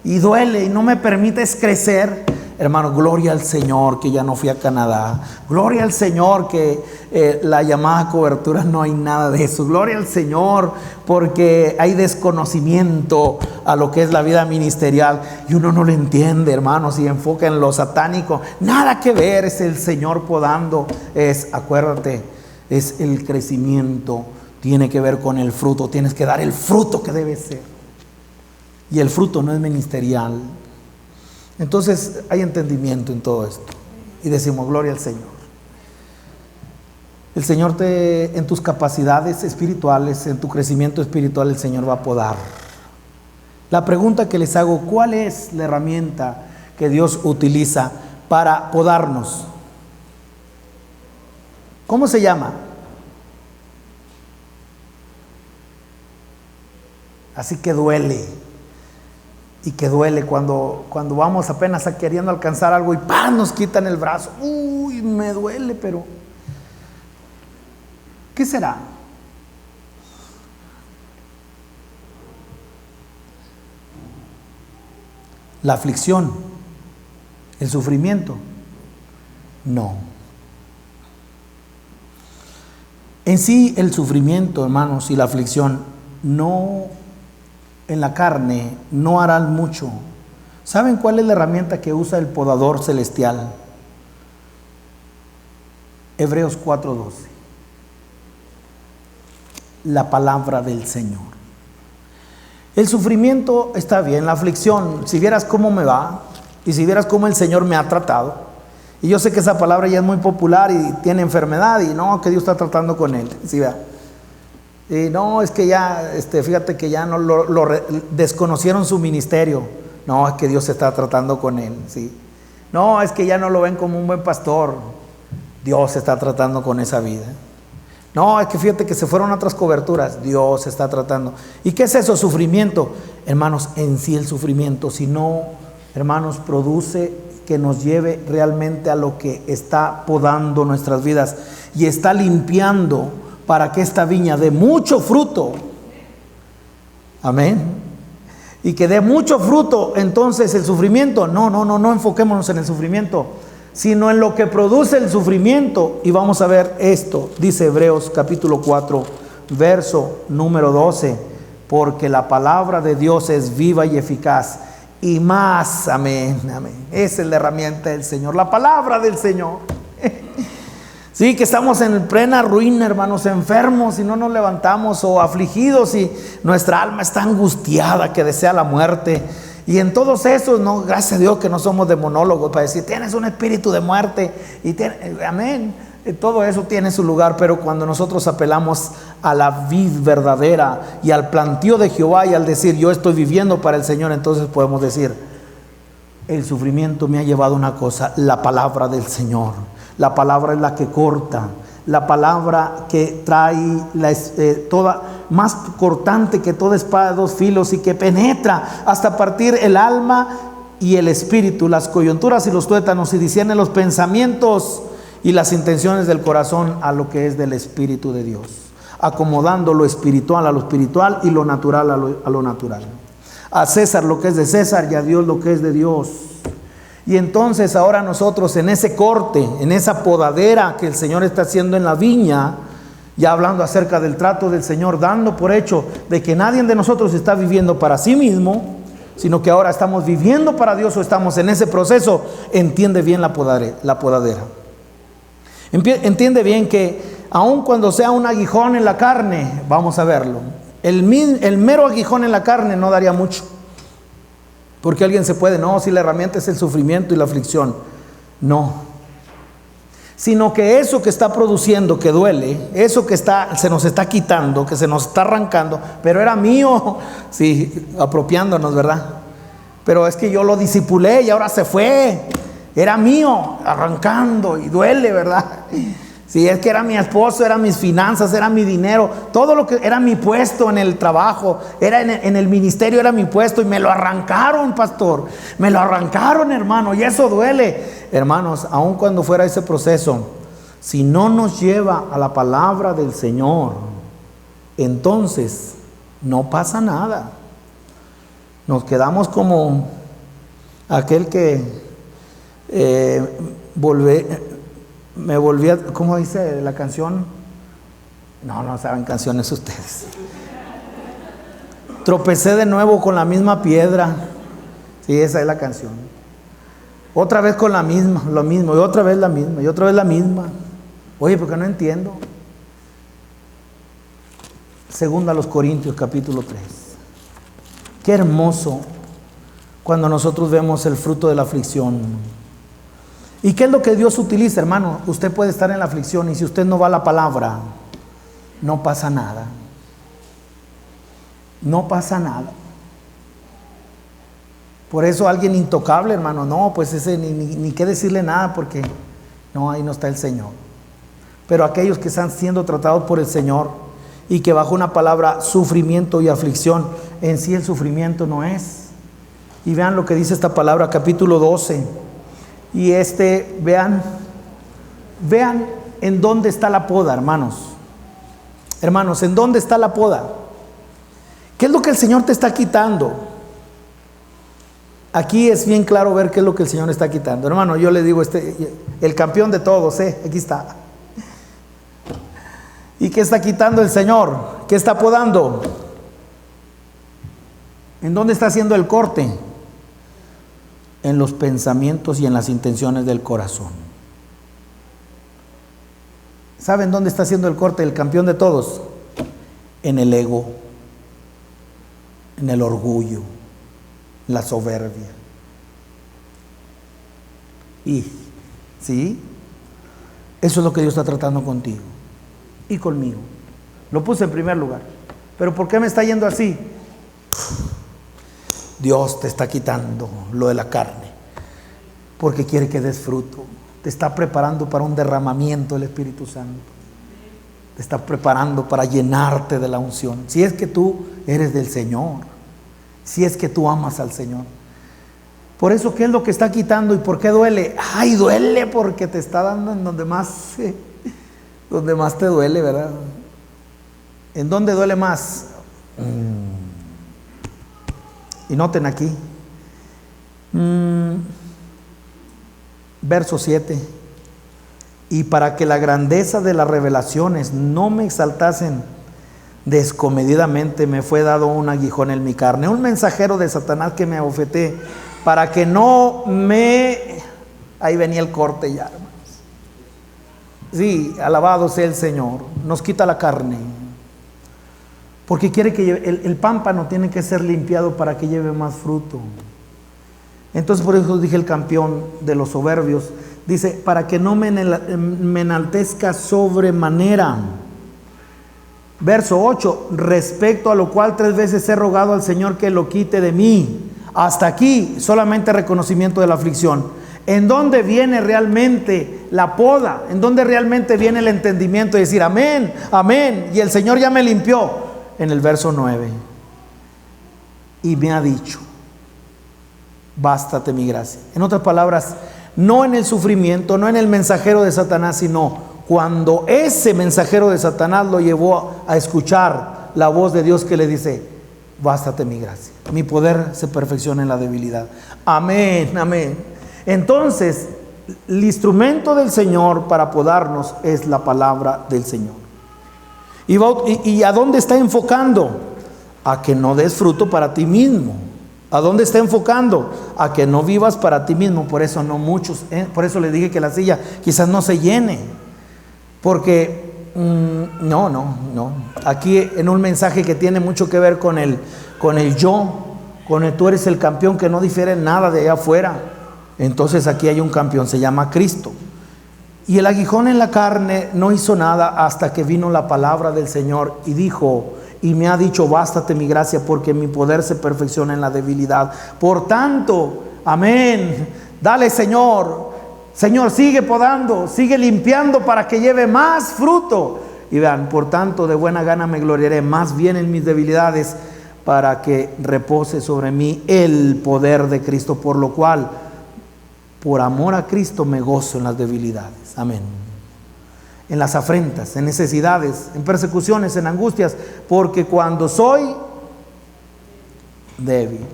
Speaker 1: y duele y no me permites crecer. Hermano, gloria al Señor que ya no fui a Canadá. Gloria al Señor que la llamada cobertura no hay nada de eso. Gloria al Señor porque hay desconocimiento a lo que es la vida ministerial y uno no lo entiende, hermano, si enfoca en lo satánico. Nada que ver, es el Señor podando. Acuérdate, es el crecimiento, tiene que ver con el fruto. Tienes que dar el fruto que debe ser. Y el fruto no es ministerial. Entonces hay entendimiento en todo esto y decimos gloria al Señor. El Señor en tus capacidades espirituales, en tu crecimiento espiritual, el Señor va a podar. La pregunta que les hago, ¿cuál es la herramienta que Dios utiliza para podarnos? ¿Cómo se llama? Así que duele. Y que duele cuando vamos apenas queriendo alcanzar algo y ¡pam! Nos quitan el brazo. Uy, me duele, pero ¿qué será? ¿La aflicción? ¿El sufrimiento? No. En sí, el sufrimiento, hermanos, y la aflicción no, en la carne, no harán mucho. ¿Saben cuál es la herramienta que usa el podador celestial? Hebreos 4:12. La palabra del Señor. El sufrimiento está bien, la aflicción, si vieras cómo me va y si vieras cómo el Señor me ha tratado Y yo sé que esa palabra ya es muy popular y tiene enfermedad y no, que Dios está tratando con él. ¿Sí, vea? Y no, es que ya, fíjate que ya no desconocieron su ministerio. No, es que Dios está tratando con él. ¿Sí? No, es que ya no lo ven como un buen pastor. Dios está tratando con esa vida. No, es que fíjate que se fueron a otras coberturas. Dios está tratando. ¿Y qué es eso? Sufrimiento. Hermanos, en sí el sufrimiento, si no, hermanos, produce que nos lleve realmente a lo que está podando nuestras vidas y está limpiando para que esta viña dé mucho fruto. Amén. Y que dé mucho fruto. Entonces el sufrimiento, no enfoquémonos en el sufrimiento, sino en lo que produce el sufrimiento. Y vamos a ver esto, dice Hebreos capítulo 4, verso número 12, porque la palabra de Dios es viva y eficaz y más, amén, amén. Esa es la herramienta del Señor, la palabra del Señor. Sí, que estamos en plena ruina, hermanos, enfermos y no nos levantamos, o afligidos y nuestra alma está angustiada que desea la muerte. Y en todos esos, no, gracias a Dios que no somos demonólogos para decir, tienes un espíritu de muerte, amén. Todo eso tiene su lugar, pero cuando nosotros apelamos a la vid verdadera y al plantío de Jehová y al decir, yo estoy viviendo para el Señor, entonces podemos decir, el sufrimiento me ha llevado a una cosa, la palabra del Señor. La palabra es la que corta, la palabra que trae toda, más cortante que toda espada de dos filos y que penetra hasta partir el alma y el espíritu, las coyunturas y los tuétanos, y discierne los pensamientos y las intenciones del corazón, a lo que es del Espíritu de Dios, acomodando lo espiritual a lo espiritual y lo natural a lo natural. A César lo que es de César y a Dios lo que es de Dios. Y entonces ahora nosotros en ese corte, en esa podadera que el Señor está haciendo en la viña, ya hablando acerca del trato del Señor, dando por hecho de que nadie de nosotros está viviendo para sí mismo, sino que ahora estamos viviendo para Dios o estamos en ese proceso. Entiende bien la podadera. Entiende bien que aun cuando sea un aguijón en la carne, vamos a verlo, el mero aguijón en la carne no daría mucho. Porque alguien se puede, no, si la herramienta es el sufrimiento y la aflicción. No. Sino que eso que está produciendo, que duele, eso que se nos está quitando, que se nos está arrancando, pero era mío, sí, apropiándonos, ¿verdad? Pero es que yo lo disipulé y ahora se fue. Era mío, arrancando y duele, ¿verdad? Sí, es que era mi esposo, eran mis finanzas, era mi dinero, todo lo que era mi puesto en el trabajo, era en el ministerio, era mi puesto, y me lo arrancaron, pastor, me lo arrancaron, hermano, y eso duele. Hermanos, aun cuando fuera ese proceso, si no nos lleva a la palabra del Señor, entonces no pasa nada. Nos quedamos como aquel que me volví a, ¿cómo dice la canción? No saben canciones ustedes. Tropecé de nuevo con la misma piedra. Sí, esa es la canción. Otra vez con la misma, lo mismo, y otra vez la misma, y otra vez la misma. Oye, porque no entiendo. Segunda a los Corintios, capítulo 3. Qué hermoso cuando nosotros vemos el fruto de la aflicción. ¿Y qué es lo que Dios utiliza, hermano? Usted puede estar en la aflicción y si usted no va a la palabra, no pasa nada. No pasa nada. Por eso alguien intocable, hermano, no, pues ese ni qué decirle nada, porque no, ahí no está el Señor. Pero aquellos que están siendo tratados por el Señor y que bajo una palabra sufrimiento y aflicción, en sí el sufrimiento no es. Y vean lo que dice esta palabra, capítulo 12. Y vean en dónde está la poda, hermanos. Hermanos, ¿en dónde está la poda? ¿Qué es lo que el Señor te está quitando? Aquí es bien claro ver qué es lo que el Señor está quitando. Hermano, yo le digo, el campeón de todos, aquí está. ¿Y qué está quitando el Señor? ¿Qué está podando? ¿En dónde está haciendo el corte? En los pensamientos y en las intenciones del corazón. ¿Saben dónde está haciendo el corte el campeón de todos? En el ego, en el orgullo, en la soberbia. Y ¿Sí? Eso es lo que Dios está tratando contigo y conmigo. Lo puse en primer lugar. Pero ¿por qué me está yendo así? Dios te está quitando lo de la carne, porque quiere que des fruto. Te está preparando para un derramamiento del Espíritu Santo. Te está preparando para llenarte de la unción. Si es que tú eres del Señor, si es que tú amas al Señor. Por eso, ¿qué es lo que está quitando y por qué duele? Ay, duele porque te está dando en donde más te duele, ¿verdad? ¿En dónde duele más? Y noten aquí, verso 7. Y para que la grandeza de las revelaciones no me exaltasen descomedidamente, me fue dado un aguijón en mi carne, un mensajero de Satanás que me abofeté, para que no me... Ahí venía el corte ya, hermanos. Sí, alabado sea el Señor. Nos quita la carne, porque quiere que el pámpano tiene que ser limpiado para que lleve más fruto. Entonces por eso dije el campeón de los soberbios. Dice, para que no me enaltezca sobremanera. Verso 8, respecto a lo cual 3 veces he rogado al Señor que lo quite de mí. Hasta aquí solamente reconocimiento de la aflicción. ¿En dónde viene realmente la poda? ¿En dónde realmente viene el entendimiento de decir amén, amén? Y el Señor ya me limpió. En el verso 9. Y me ha dicho, bástate mi gracia. En otras palabras, no en el sufrimiento, no en el mensajero de Satanás, sino cuando ese mensajero de Satanás lo llevó a escuchar la voz de Dios que le dice, bástate mi gracia, mi poder se perfecciona en la debilidad. Amén, amén. Entonces, el instrumento del Señor para podarnos es la palabra del Señor. ¿Y a dónde está enfocando? A que no des fruto para ti mismo. ¿A dónde está enfocando? A que no vivas para ti mismo. Por eso no muchos, por eso le dije que la silla quizás no se llene. Porque no. Aquí en un mensaje que tiene mucho que ver con el yo, con el tú eres el campeón, que no difiere nada de allá afuera. Entonces aquí hay un campeón, se llama Cristo. Y el aguijón en la carne no hizo nada hasta que vino la palabra del Señor y dijo, y me ha dicho, bástate mi gracia, porque mi poder se perfecciona en la debilidad. Por tanto, amén, dale Señor, sigue podando, sigue limpiando para que lleve más fruto. Y vean, por tanto, de buena gana me gloriaré más bien en mis debilidades, para que repose sobre mí el poder de Cristo, por lo cual, por amor a Cristo, me gozo en las debilidades. Amén. En las afrentas, en necesidades, en persecuciones, en angustias, porque cuando soy débil,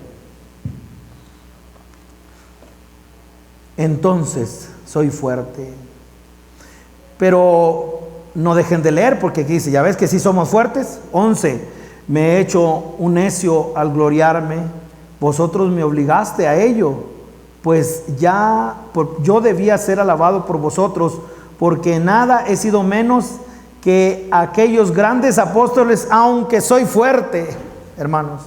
Speaker 1: entonces soy fuerte. Pero no dejen de leer, porque aquí dice, ya ves que sí somos fuertes. 11, me he hecho un necio al gloriarme, vosotros me obligaste a ello, pues yo debía ser alabado por vosotros, porque nada he sido menos que aquellos grandes apóstoles, aunque soy fuerte, hermanos,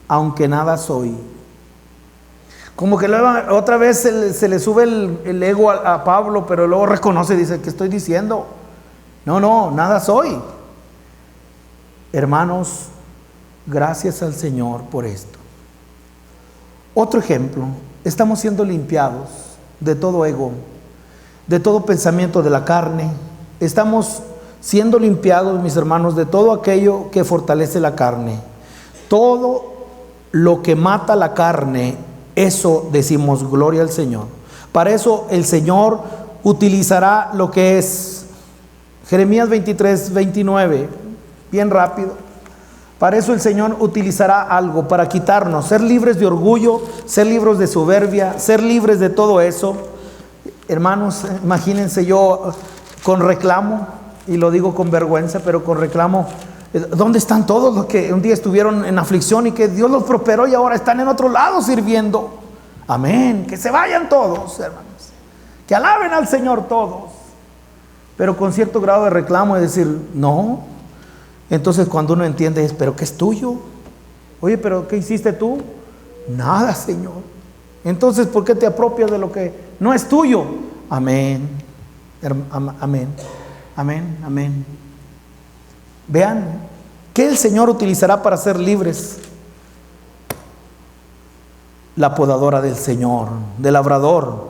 Speaker 1: aunque nada soy. Como que luego, otra vez se le sube el ego a Pablo, pero luego reconoce, dice, ¿qué estoy diciendo? No, nada soy. Hermanos, gracias al Señor por esto. Otro ejemplo, estamos siendo limpiados de todo ego, de todo pensamiento de la carne. Estamos siendo limpiados, mis hermanos, de todo aquello que fortalece la carne. Todo lo que mata la carne, eso decimos gloria al Señor. Para eso el Señor utilizará lo que es Jeremías 23, 29, bien rápido. Para eso el Señor utilizará algo para quitarnos, ser libres de orgullo, ser libres de soberbia, ser libres de todo eso. Hermanos, imagínense yo con reclamo, y lo digo con vergüenza, pero con reclamo, ¿dónde están todos los que un día estuvieron en aflicción y que Dios los prosperó y ahora están en otro lado sirviendo? Amén, que se vayan todos, hermanos, que alaben al Señor todos, pero con cierto grado de reclamo y decir, no. Entonces cuando uno entiende es, ¿pero qué es tuyo? Oye, ¿pero qué hiciste tú? Nada, Señor. Entonces, ¿por qué te apropias de lo que no es tuyo? Amén. Amén. Amén. Amén. Vean, ¿qué el Señor utilizará para ser libres? La podadora del Señor, del labrador.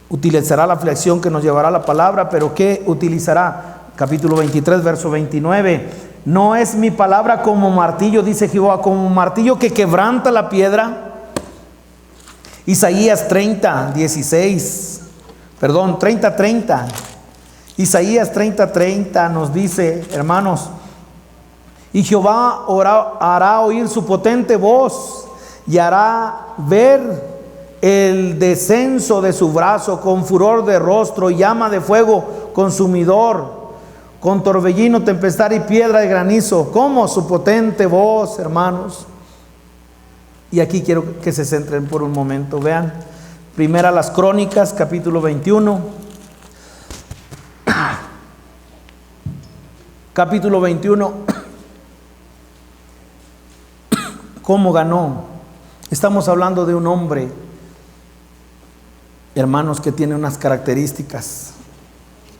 Speaker 1: Utilizará la aflicción que nos llevará a la palabra, pero ¿qué utilizará? Capítulo 23, verso 29. No es mi palabra como martillo, dice Jehová, como martillo que quebranta la piedra. Isaías 30, 30. Isaías 30 nos dice, hermanos, y Jehová hará oír su potente voz y hará ver el descenso de su brazo con furor de rostro, llama de fuego consumidor, con torbellino, tempestad y piedra de granizo, como su potente voz, hermanos. Y aquí quiero que se centren por un momento. Vean, primera las Crónicas, capítulo 21. Capítulo 21. ¿Cómo ganó? Estamos hablando de un hombre, hermanos, que tiene unas características.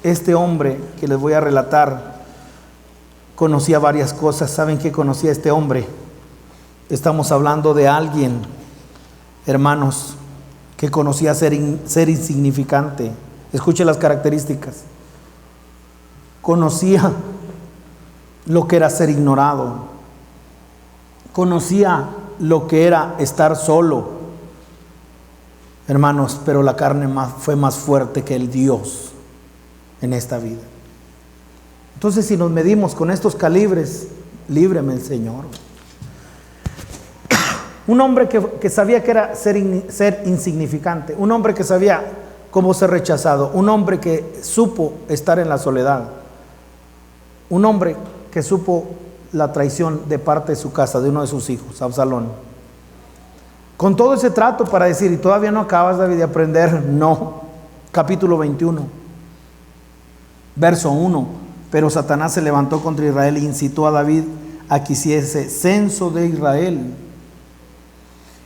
Speaker 1: Este hombre que les voy a relatar conocía varias cosas. ¿Saben qué conocía este hombre? Estamos hablando de alguien, hermanos, que conocía ser insignificante. Escuche las características. Conocía lo que era ser ignorado. Conocía lo que era estar solo. Hermanos, pero la carne fue más fuerte que el Dios en esta vida. Entonces, si nos medimos con estos calibres, líbreme el Señor. Un hombre que sabía que era ser insignificante, un hombre que sabía cómo ser rechazado, un hombre que supo estar en la soledad, un hombre que supo la traición de parte de su casa, de uno de sus hijos, Absalón. Con todo ese trato para decir, ¿y todavía no acabas, David, de aprender? No. Capítulo 21, verso 1. Pero Satanás se levantó contra Israel e incitó a David a que hiciese censo de Israel.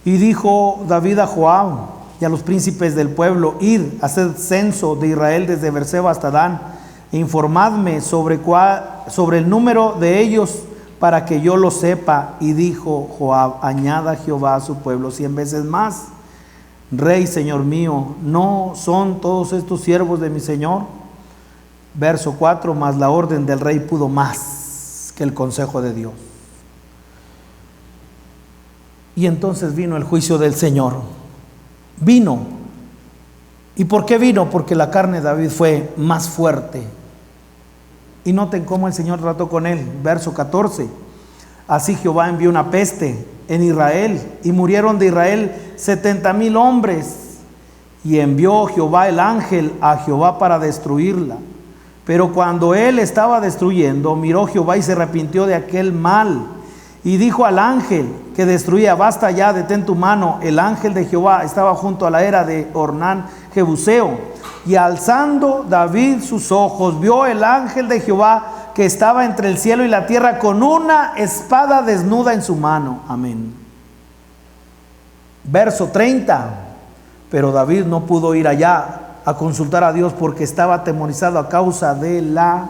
Speaker 1: Y dijo David a Joab y a los príncipes del pueblo: id, haced censo de Israel desde Beerseba hasta Dan, e informadme sobre el número de ellos, para que yo lo sepa. Y dijo Joab: añada Jehová a su pueblo 100 veces más. Rey, Señor mío, ¿no son todos estos siervos de mi Señor? Verso 4, mas la orden del rey pudo más que el consejo de Dios. Y entonces vino el juicio del Señor. Vino. ¿Y por qué vino? Porque la carne de David fue más fuerte. Y noten cómo el Señor trató con él. Verso 14. Así Jehová envió una peste en Israel, y murieron de Israel 70,000 hombres. Y envió Jehová el ángel a Jehová para destruirla. Pero cuando él estaba destruyendo, miró Jehová y se arrepintió de aquel mal. Y dijo al ángel que destruía: basta ya, detén tu mano. El ángel de Jehová estaba junto a la era de Ornán Jebuseo. Y alzando David sus ojos, vio el ángel de Jehová que estaba entre el cielo y la tierra, con una espada desnuda en su mano. Amén. Verso 30. Pero David no pudo ir allá a consultar a Dios, porque estaba atemorizado a causa de la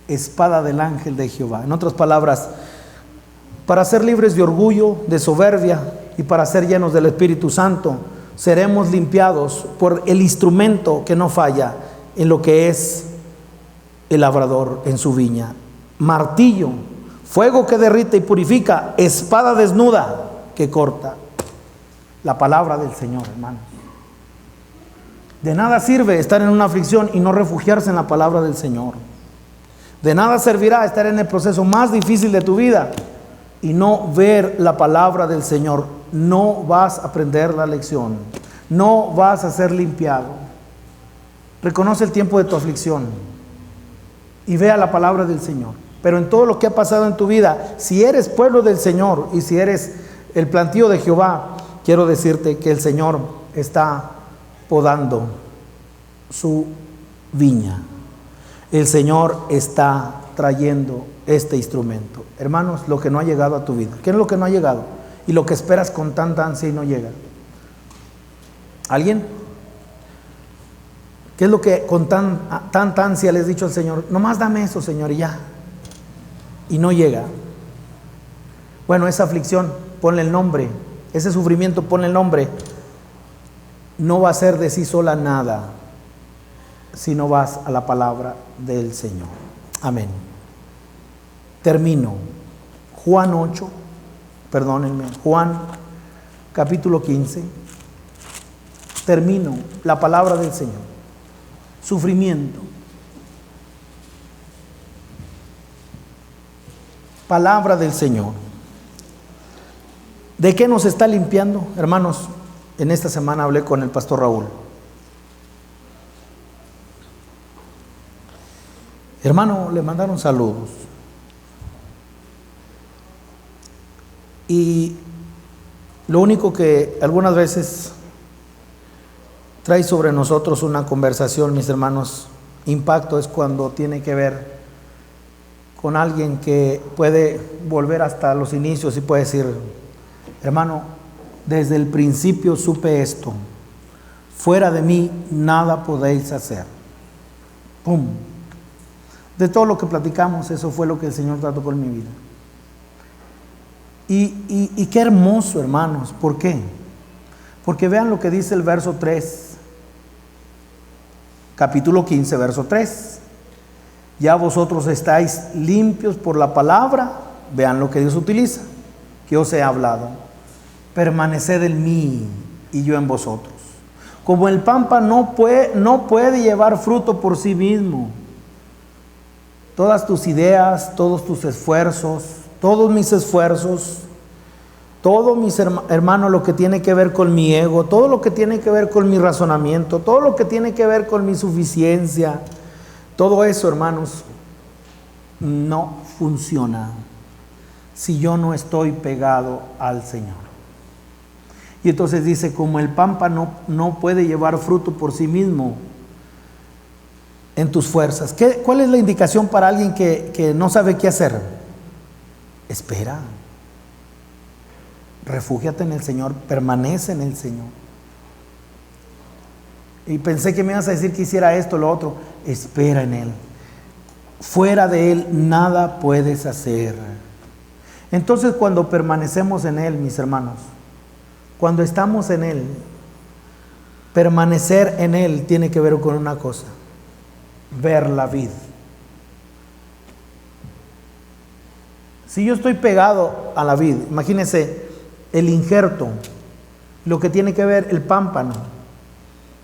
Speaker 1: espada del ángel de Jehová. En otras palabras, para ser libres de orgullo, de soberbia, y para ser llenos del Espíritu Santo, seremos limpiados por el instrumento que no falla en lo que es el labrador en su viña. Martillo, fuego que derrite y purifica, espada desnuda que corta. La palabra del Señor, hermanos. De nada sirve estar en una aflicción y no refugiarse en la palabra del Señor. De nada servirá estar en el proceso más difícil de tu vida y no ver la palabra del Señor. No vas a aprender la lección, no vas a ser limpiado. Reconoce el tiempo de tu aflicción y vea la palabra del Señor. Pero en todo lo que ha pasado en tu vida, si eres pueblo del Señor y si eres el plantío de Jehová, quiero decirte que el Señor está podando su viña. El Señor está trayendo este instrumento. Hermanos, lo que no ha llegado a tu vida. ¿Qué es lo que no ha llegado? Y lo que esperas con tanta ansia y no llega. ¿Alguien? ¿Qué es lo que con tanta ansia les he dicho al Señor? Nomás dame eso, Señor, y ya. Y no llega. Bueno, esa aflicción, ponle el nombre. Ese sufrimiento, ponle el nombre. No va a ser de sí sola nada si no vas a la palabra del Señor. Amén. Termino. Juan capítulo 15. Termino la palabra del Señor. Sufrimiento. Palabra del Señor. ¿De qué nos está limpiando? Hermanos, en esta semana hablé con el pastor Raúl. Hermano, le mandaron saludos. Y lo único que algunas veces trae sobre nosotros una conversación, mis hermanos, impacto, es cuando tiene que ver con alguien que puede volver hasta los inicios y puede decir: hermano, desde el principio supe esto, fuera de mí nada podéis hacer. ¡Pum! De todo lo que platicamos, eso fue lo que el Señor trató con mi vida. Y qué hermoso, hermanos. ¿Por qué? Porque vean lo que dice el verso 3, capítulo 15, verso 3. Ya vosotros estáis limpios por la palabra. Vean lo que Dios utiliza, que os he hablado. Permaneced en mí y yo en vosotros. Como el pámpano no puede llevar fruto por sí mismo, todas tus ideas, todos tus esfuerzos, todos mis esfuerzos, todo, mis hermanos, lo que tiene que ver con mi ego, todo lo que tiene que ver con mi razonamiento, todo lo que tiene que ver con mi suficiencia, todo eso, hermanos, no funciona si yo no estoy pegado al Señor. Y entonces dice: como el pámpano no puede llevar fruto por sí mismo en tus fuerzas. ¿Cuál es la indicación para alguien que no sabe qué hacer? Espera. Refúgiate en el Señor, permanece en el Señor. Y pensé que me ibas a decir que hiciera esto o lo otro. Espera en Él. Fuera de Él nada puedes hacer. Entonces, cuando permanecemos en Él, mis hermanos, cuando estamos en Él, permanecer en Él tiene que ver con una cosa: ver la vid. Si yo estoy pegado a la vid, imagínense el injerto, lo que tiene que ver el pámpano,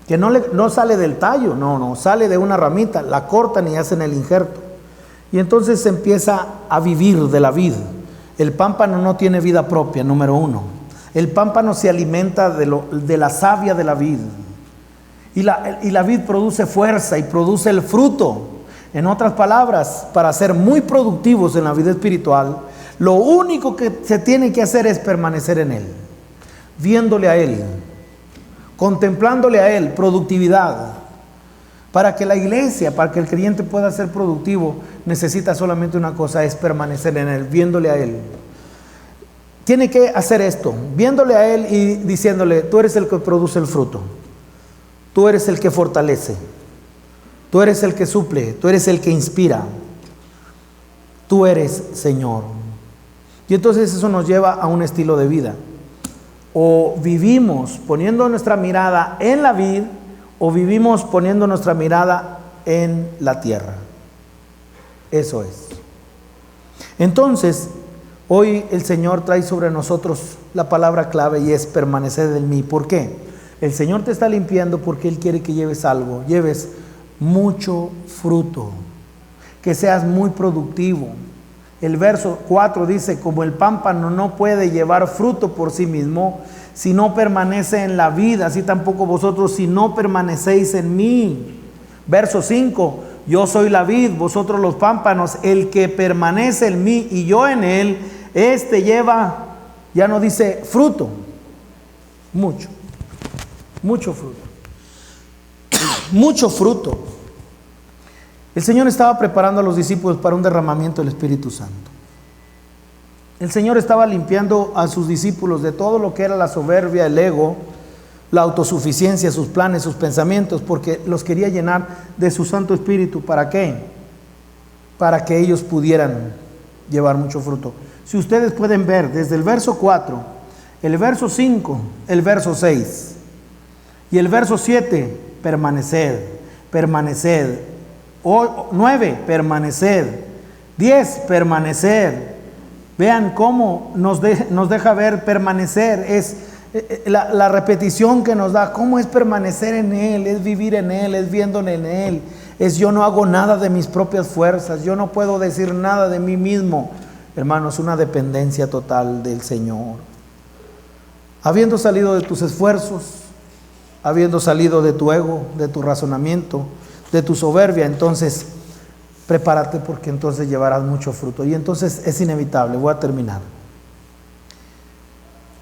Speaker 1: que no sale del tallo, no, sale de una ramita, la cortan y hacen el injerto. Y entonces se empieza a vivir de la vid. El pámpano no tiene vida propia, número uno. El pámpano se alimenta de la savia de la vid. Y la vid produce fuerza y produce el fruto. En otras palabras, para ser muy productivos en la vida espiritual, lo único que se tiene que hacer es permanecer en Él, viéndole a Él, contemplándole a Él, productividad. Para que la iglesia, para que el creyente pueda ser productivo, necesita solamente una cosa: es permanecer en Él, viéndole a Él. Tiene que hacer esto, viéndole a Él y diciéndole: tú eres el que produce el fruto, tú eres el que fortalece, tú eres el que suple, tú eres el que inspira, tú eres Señor. Y entonces eso nos lleva a un estilo de vida. O vivimos poniendo nuestra mirada en la vid, o vivimos poniendo nuestra mirada en la tierra. Eso es. Entonces, hoy el Señor trae sobre nosotros la palabra clave, y es permanecer en mí. ¿Por qué? El Señor te está limpiando porque Él quiere que lleves algo, lleves mucho fruto, que seas muy productivo. El verso 4 dice: como el pámpano no puede llevar fruto por sí mismo si no permanece en la vid, así tampoco vosotros si no permanecéis en mí. Verso 5: yo soy la vid, vosotros los pámpanos. El que permanece en mí y yo en él, este lleva, ya no dice fruto, mucho fruto. Mucho fruto. El Señor estaba preparando a los discípulos para un derramamiento del Espíritu Santo. El Señor estaba limpiando a sus discípulos de todo lo que era la soberbia, el ego, la autosuficiencia, sus planes, sus pensamientos, porque los quería llenar de su Santo Espíritu. ¿Para qué? Para que ellos pudieran llevar mucho fruto. Si ustedes pueden ver desde el verso 4, el verso 5, el verso 6 y el verso 7, permaneced, permaneced. 9, permaneced. 10, permanecer. Vean cómo nos deja ver permanecer. Es la repetición que nos da. ¿Cómo es permanecer en Él? Es vivir en Él, es viéndole en Él. Es yo no hago nada de mis propias fuerzas. Yo no puedo decir nada de mí mismo. Hermanos, una dependencia total del Señor. Habiendo salido de tus esfuerzos, habiendo salido de tu ego, de tu razonamiento, de tu soberbia, entonces prepárate, porque entonces llevarás mucho fruto. Y entonces es inevitable. Voy a terminar.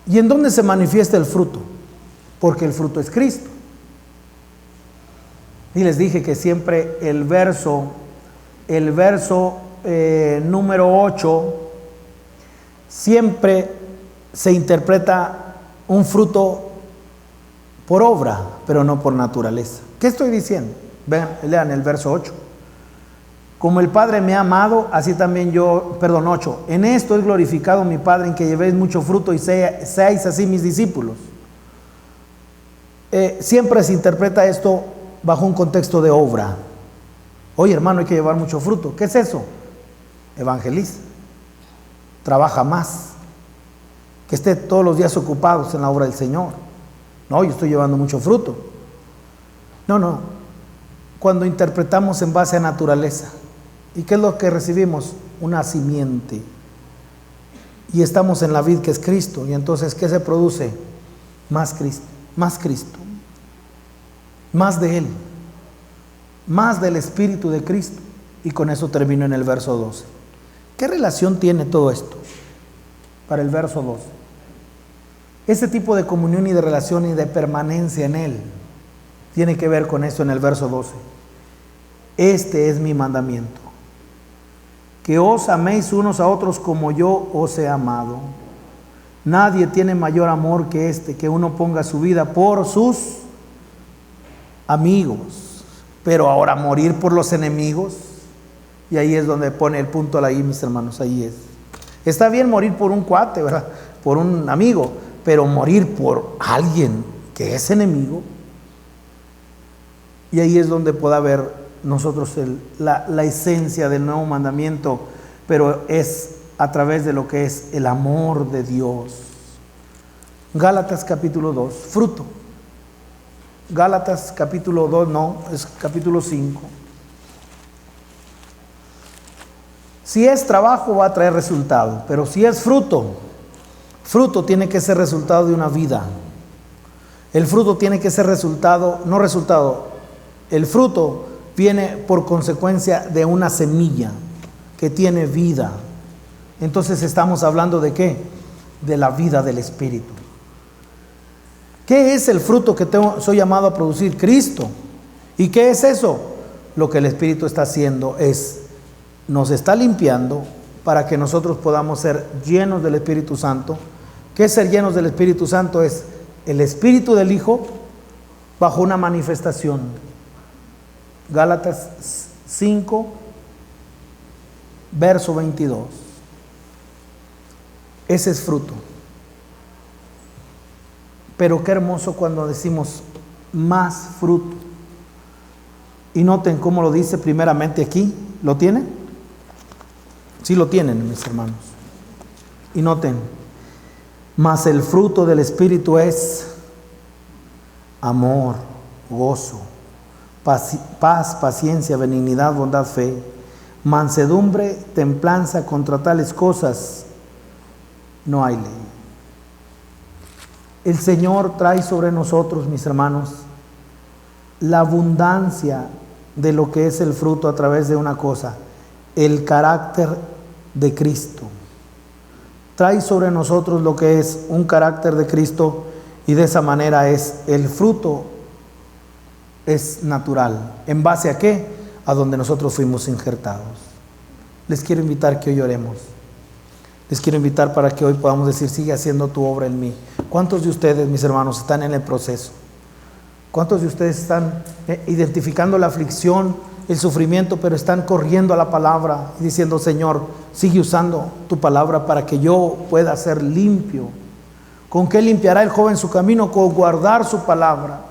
Speaker 1: ¿Y en dónde se manifiesta el fruto? Porque el fruto es Cristo. Y les dije que siempre el verso número 8 siempre se interpreta un fruto por obra, pero no por naturaleza. ¿Qué estoy diciendo? Vean, lean el verso 8. Como el Padre me ha amado, así también yo, 8. En esto es glorificado mi Padre, en que llevéis mucho fruto y seáis así mis discípulos. Siempre se interpreta esto bajo un contexto de obra. Oye, hermano, hay que llevar mucho fruto. ¿Qué es eso? Evangeliza. Trabaja más. Que esté todos los días ocupados en la obra del Señor. No, yo estoy llevando mucho fruto. No. Cuando interpretamos en base a naturaleza. ¿Y qué es lo que recibimos? Una simiente. Y estamos en la vid que es Cristo. Y entonces, ¿qué se produce? Más Cristo. Más Cristo. Más de Él. Más del Espíritu de Cristo. Y con eso termino en el verso 12. ¿Qué relación tiene todo esto? Para el verso 12. Ese tipo de comunión y de relación y de permanencia en Él tiene que ver con esto en el verso 12. Este es mi mandamiento, que os améis unos a otros como yo os he amado. Nadie tiene mayor amor que este, que uno ponga su vida por sus amigos. Pero ahora morir por los enemigos, y ahí es donde pone el punto ahí, mis hermanos, ahí es. Está bien morir por un cuate, ¿verdad? Por un amigo, pero morir por alguien que es enemigo, y ahí es donde pueda haber nosotros la esencia del nuevo mandamiento, pero es a través de lo que es el amor de Dios. Gálatas capítulo 2, fruto. Gálatas capítulo 2, no, es capítulo 5. Si es trabajo va a traer resultado, pero si es fruto tiene que ser resultado de una vida. El fruto tiene que ser el fruto viene por consecuencia de una semilla que tiene vida. Entonces estamos hablando de ¿qué? De la vida del Espíritu. ¿Qué es el fruto que soy llamado a producir? Cristo. ¿Y qué es eso? Lo que el Espíritu está haciendo nos está limpiando para que nosotros podamos ser llenos del Espíritu Santo. ¿Qué es ser llenos del Espíritu Santo? Es el Espíritu del Hijo bajo una manifestación. Gálatas 5, verso 22. Ese es fruto. Pero qué hermoso cuando decimos más fruto. Y noten cómo lo dice primeramente aquí. ¿Lo tienen? Sí lo tienen, mis hermanos. Y noten, mas el fruto del Espíritu es amor, gozo, paz, paciencia, benignidad, bondad, fe, mansedumbre, templanza. Contra tales cosas no hay ley. El Señor trae sobre nosotros, mis hermanos, la abundancia de lo que es el fruto a través de una cosa: el carácter de Cristo. Trae sobre nosotros lo que es un carácter de Cristo, y de esa manera el fruto es natural. ¿En base a qué? A donde nosotros fuimos injertados. Les quiero invitar que hoy oremos. Les quiero invitar para que hoy podamos decir: sigue haciendo tu obra en mí. ¿Cuántos de ustedes, mis hermanos, están en el proceso? ¿Cuántos de ustedes están identificando la aflicción, el sufrimiento, pero están corriendo a la palabra y diciendo: Señor, sigue usando tu palabra para que yo pueda ser limpio? ¿Con qué limpiará el joven su camino? Con guardar su palabra.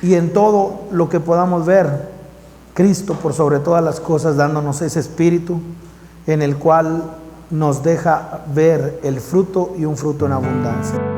Speaker 1: Y en todo lo que podamos ver, Cristo por sobre todas las cosas, dándonos ese espíritu en el cual nos deja ver el fruto, y un fruto en abundancia.